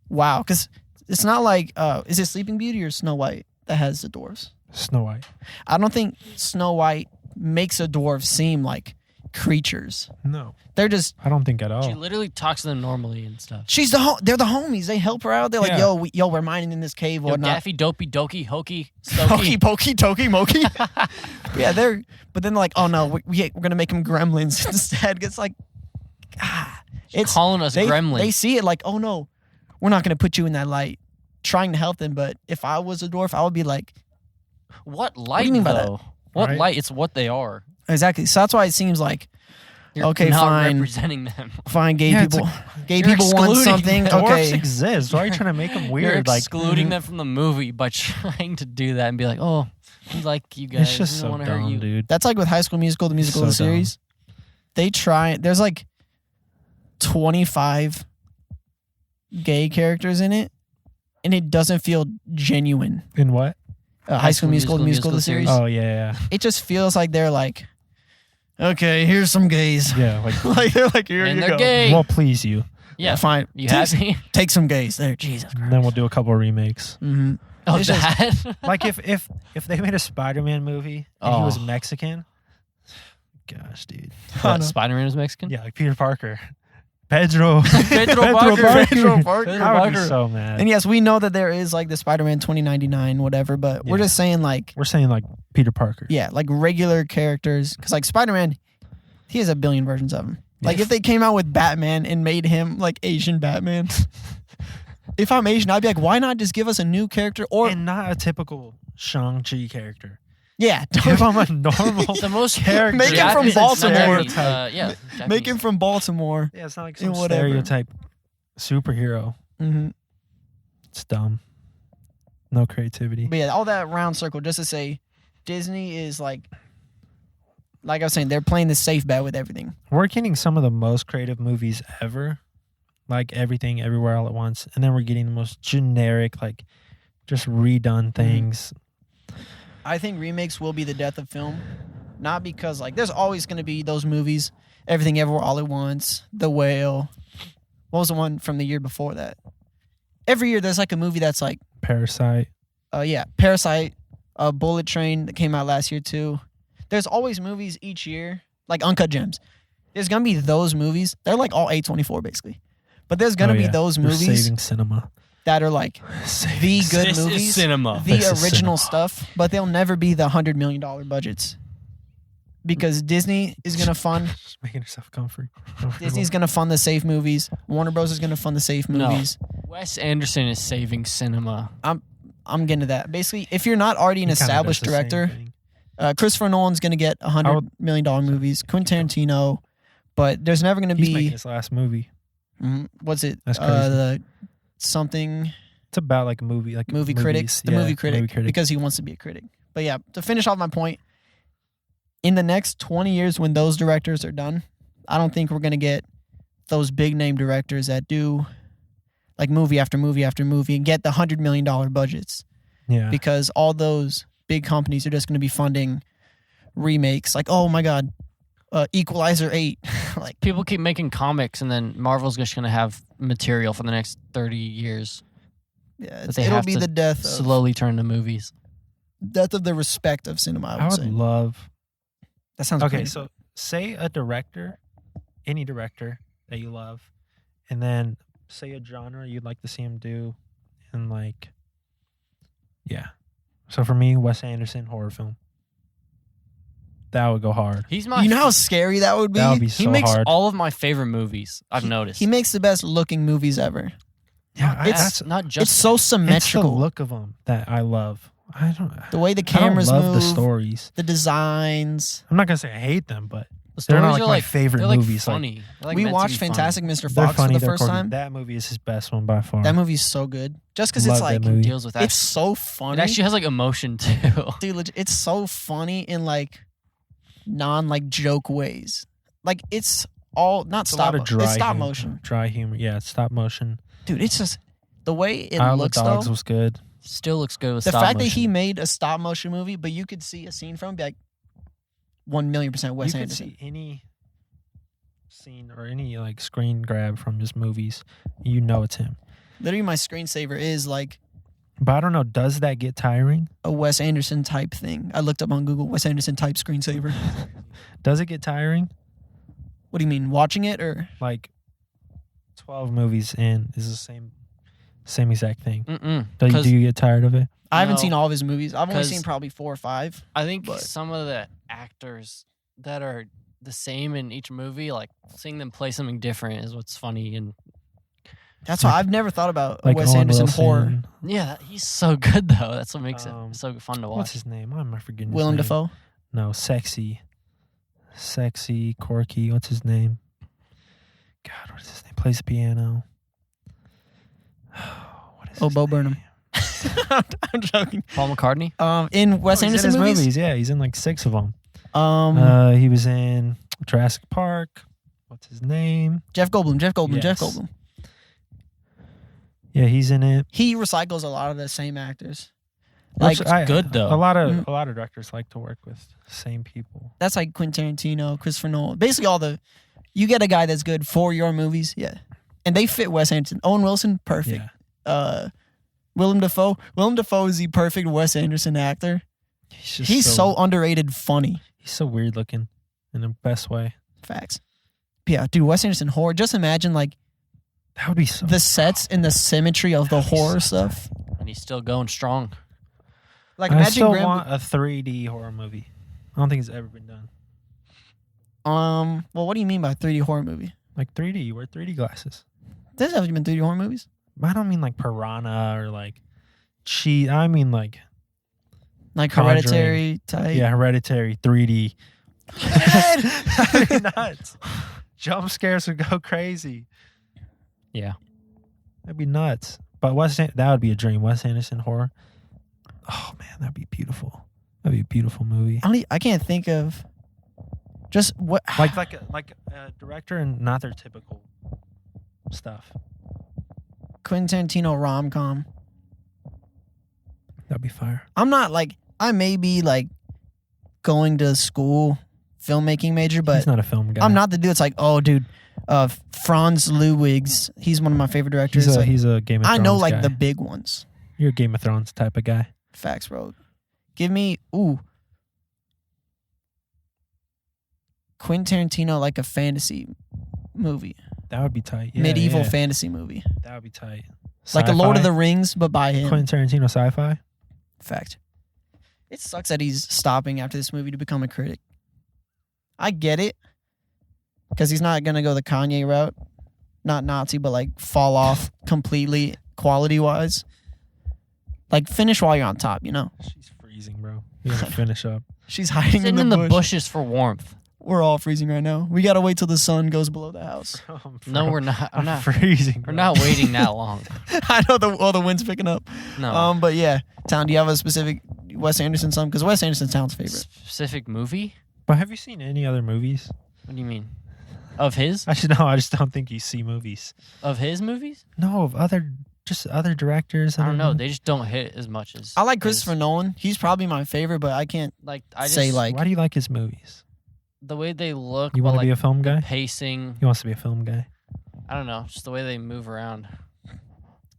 Wow. Because it's not like, is it Sleeping Beauty or Snow White that has the dwarfs? Snow White. I don't think Snow White makes a dwarf seem like creatures. No, They're just, I don't think at She all. literally talks to them normally and stuff. they're the homies. They help her out. They're like, Yeah. we're mining in this cave or Yo, not. Daffy, Dopey, Doki, Hokey, Pokey, Stokey. pokey, toky, mokey. Yeah, but then like, oh no, we're gonna make them gremlins instead. It's like, it's calling us gremlins. They see it like, oh no, we're not gonna put you in that light. Trying to help them, but if I was a dwarf, I would be like, What light, you mean by though? What Right? light? It's what they are. exactly. So that's why it seems like, You're Okay, not fine. representing them. fine, gay Yeah, it's people, gay you're people want excluding something. them. Dwarfs Okay, exist. Why are you trying to make them You're weird? Like, excluding them from the movie by trying to do that and be like, oh, we like you guys. it's just we so don't want to hurt dumb, you. dude. that's like with High School Musical, the musical, So the series. They try. There's like 25 gay characters in it, and it doesn't feel genuine. In what? High School Musical, the musical, the series. Oh yeah, It just feels like they're like, okay, here's some gays. yeah. Like, Like they're like, here And you they're go. gay. we'll please you. Yeah. Fine. You take, happy? take some gays there. Jesus Christ. And then we'll do a couple of remakes. Mm-hmm. Oh, It's just- that? Like if they made a Spider-Man movie and he was Oh. Mexican, gosh, dude. What, Spider-Man is Mexican? Yeah, like Peter Parker, Pedro, Pedro Parker. Pedro Parker. I would be Parker. so mad. And yes, we know that there is like the Spider-Man 2099, whatever, but we're Yeah. just saying like, We're saying like Peter Parker. yeah, like regular characters. Because like Spider-Man, he has a billion versions of him. Like Yeah. if they came out with Batman and made him like Asian Batman, if I'm Asian, I'd be like, why not just give us a new character? Or And not a typical Shang-Chi character. Yeah, Give him a normal The most character. Make him from Japanese Baltimore. stereotype. Yeah, make him from Baltimore. Yeah, it's not like And some whatever. stereotype superhero. Mm-hmm. It's dumb. No creativity. But yeah, all that round circle just to say, Disney is like I was saying, they're playing the safe bet with everything. We're getting some of the most creative movies ever, like Everything, Everywhere, All at Once, and then we're getting the most generic, like just redone things. I think remakes will be the death of film, not because like there's always going to be those movies, Everything, Everywhere, All at Once, The Whale. What was the one from the year before that? Every year there's like a movie that's like Parasite. Parasite, Bullet Train that came out last year too. There's always movies each year, like Uncut Gems. There's gonna be those movies. They're like all A24 basically, but there's gonna be those They're movies saving cinema. that are like the good This movies, is cinema. the This is original cinema. stuff, but they'll never be the $100 million budgets because Disney is gonna fund. Just making yourself comfortable. Disney's gonna fund the safe movies. Warner Bros is gonna fund the safe No. movies. Wes Anderson is saving cinema. I'm getting to that. Basically, if you're not already an He kinda does established the same director. thing. Christopher Nolan's going to get $100 million movies. Quentin Tarantino, but there's never going to He's be making his last movie. what's it? That's crazy. The something It's about like a movie, like movie movies. critics, the Yeah, movie critic, because he wants to be a critic. But yeah, to finish off my point, in the next 20 years when those directors are done, I don't think we're going to get those big name directors that do like movie after movie after movie and get the $100 million budgets. Yeah. Because all those big companies are just going to be funding remakes. Like, oh my God, Equalizer 8. Like, People keep making comics, and then Marvel's just going to have material for the next 30 years. yeah, But they it'll have be to the death of Slowly turn to movies. the respect of cinema. I I would would say love. that sounds Okay, pretty. so say a director, any director that you love, and then say a genre you'd like to see him do, and like, yeah. So for me, Wes Anderson horror film. That would go hard. He's my. You know how scary that would be. That would be he so makes hard. all of my favorite movies. I've noticed. He makes the best looking movies ever. Yeah, It's not just It's so it's the symmetrical. look of them that I love. I don't. The way the I don't cameras love move, the stories. the designs. I'm not gonna say I hate them, but the they're stories not like are my favorite they're like movies. Like, funny. They're like We meant to watched be funny. Fantastic Mr. they're Fox funny. for the They're first quirky. time. That movie is his best one by far. That movie's so good. Just because it's Love that like movie. Deals with it's that. so It funny. actually has like emotion too. Dude, it's so funny in like non like joke ways. Like it's all not It's a stop. lot of dry It's stop humor. motion, Dry humor. Yeah, it's stop motion. dude. It's just the way it Isle of looks Dogs though. was good. Still looks good with The stop fact that motion. he made a stop motion movie, but you could see a scene from it, be like 1,000,000% Wes you could Anderson. see any scene or any like screen grab from his movies, you know it's him. Literally, my screensaver is like But I don't know. Does that get tiring? a Wes Anderson type thing. I looked up on Google Wes Anderson type screensaver. Does it get tiring? What do you mean, watching it or? Like 12 movies in is the same exact thing. Mm-mm. Do 'Cause you get tired of it? I haven't No. seen all of his movies. I've only 'Cause- seen probably 4 or 5. I think But- some of the actors that are the same in each movie, like seeing them play something different, is what's funny. And That's why I've never thought about a Like Wes Owen Anderson Wilson. horror. yeah, he's so good though. That's what makes it so fun to What's watch. his name? Why am I forgetting Willem his name? Dafoe. No, sexy, quirky. What's his name? God, what is his name? Plays the piano. What is Oh, his Bo name? Burnham. I'm joking. Paul McCartney. In Wes Oh, he's in Anderson his movies. Yeah, he's in like 6 of them. Um, He was in Jurassic Park. What's his name? Jeff Goldblum. Jeff Yes. Goldblum. Yeah, he's in it. He recycles a lot of the same actors. Like Which good, though. A lot of Mhm. a lot of directors like to work with same people. that's like Quentin Tarantino, Christopher Nolan. Basically, all the you get a guy that's good for your movies, yeah, and they fit Wes Anderson. Owen Wilson, perfect. Yeah, Willem Dafoe. Willem Dafoe is the perfect Wes Anderson actor. He's so underrated, funny. he's so weird looking in the best way. Facts. Yeah, dude, Wes Anderson horror. Just imagine like That would be so. the sets and the symmetry of the That'd be horror so stuff. And he's still going strong. Like I imagine still Graham. want a 3D horror movie. I don't think it's ever been done. Well, what do you mean by 3D horror movie? Like 3D, you wear 3D glasses. There's never been 3D horror movies. I don't mean like Piranha or like Cheat. I mean like Like Conjuring. Hereditary type. Yeah, Hereditary 3D. That'd be nuts. Jump scares would go crazy. Yeah. That'd be nuts. But that would be a dream. Wes Anderson horror. Oh man, that'd be beautiful. That'd be a beautiful movie. I can't think of just what Like a director and not their typical stuff. Quentin Tarantino rom-com. That'd be fire. I'm not like, I may be like going to school filmmaking major, but He's not a film guy. I'm not the dude that's like, oh dude, Franz Lewis, he's one of my favorite directors. He's a Game of Thrones I know like guy. the big ones. You're a Game of Thrones type of guy. Facts, bro. Give me Quentin Tarantino like a fantasy movie. That would be tight. Yeah, Medieval yeah. fantasy movie. That would be tight. Like a Lord of Sci-fi? the Rings, but by him. Quentin Tarantino sci-fi. Fact. It sucks that he's stopping after this movie to become a critic. I get it. Because he's not going to go the Kanye route. Not Nazi, but like fall off completely quality-wise. Like finish while you're on top, you know? She's freezing, bro. You gotta finish up. She's hiding Sitting in the bush. bushes for warmth. We're all freezing right now. We got to wait till the sun goes below the house. No, we're not. I'm not. freezing. We're bro. not waiting that long. I know the wind's picking up. No. But yeah. Town, do you have a specific Wes Anderson song? Because Wes Anderson's Town's favorite. Specific movie? But have you seen any other movies? What do you mean? Of his? I just don't think you see movies. Of his movies? No, of other directors. I don't know. They just don't hit as much as. I like his. Christopher Nolan. He's probably my favorite, but I can't Like I just say like Why do you like his movies? the way they look. You but, want to like, be a film guy? pacing. He wants to be a film guy. I don't know. Just the way they move around.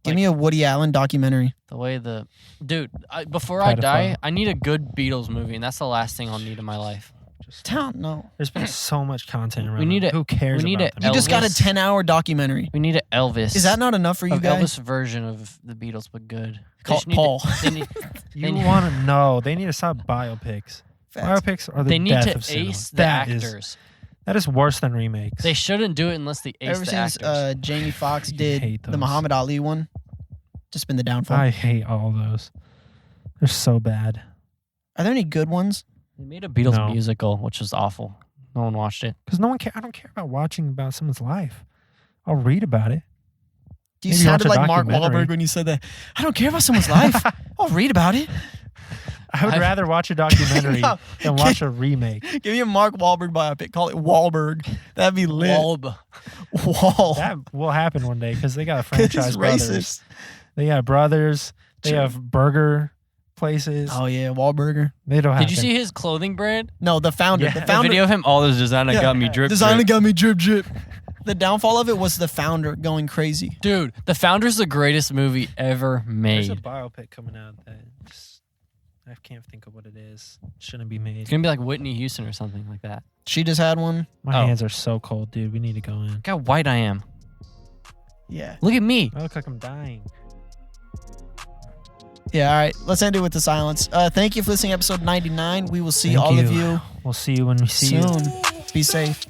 give me a Woody Allen documentary. The way the dude. Before I die, Pedophile. I need a good Beatles movie, and that's the last thing I'll need in my life. Town, no. There's been so much content around. We need them. a- Who cares we need about a them? You just got a Elvis. 10-hour documentary. We need an Elvis. Is that not enough for you of guys? Elvis version of the Beatles, but good. They Call just need Paul. they need, You they need- want to know? They need to stop biopics. Facts. Biopics are the they need death to of cinema. ace the That is- actors. that is worse than remakes. They shouldn't do it unless they ace Ever the since actors. Jamie Foxx I did hate the those. Muhammad Ali one, just been the downfall. I hate all those. They're so bad. Are there any good ones? They made a Beatles No. musical, which was awful. No one watched it. Because no one care. I don't care about watching about someone's life. I'll read about it. You Maybe sounded watch a like Mark documentary. Wahlberg when you said that. I don't care about someone's life. I'll read about it. I would I've- rather watch a documentary No. than watch a remake. Give me a Mark Wahlberg biopic. Call it Wahlberg. That'd be lit. Walb. Wall. That will happen one day because they got a It's franchise brothers. racist. They got brothers. They Sure. have burger places. Oh yeah, Wahlburger. They don't have. Did you see his clothing brand? No, the founder. Yeah. The The founder. The video of him, all those designer Yeah. got me drip. Designer drip. got me drip drip. The downfall of it was the founder going crazy. Dude, The Founder's the greatest movie ever There's a made. biopic coming out that just, I can't think of what it is. Shouldn't be made. It's gonna be like Whitney Houston or something like that. She just had one. My Oh. hands are so cold, dude. We need to go in. Look how white I am. Yeah. Look at me. I look like I'm dying. Yeah, all right. Let's end it with the silence. Thank you for listening to episode 99. We will see Thank all of you. you We'll see you when we see you. soon. Be safe.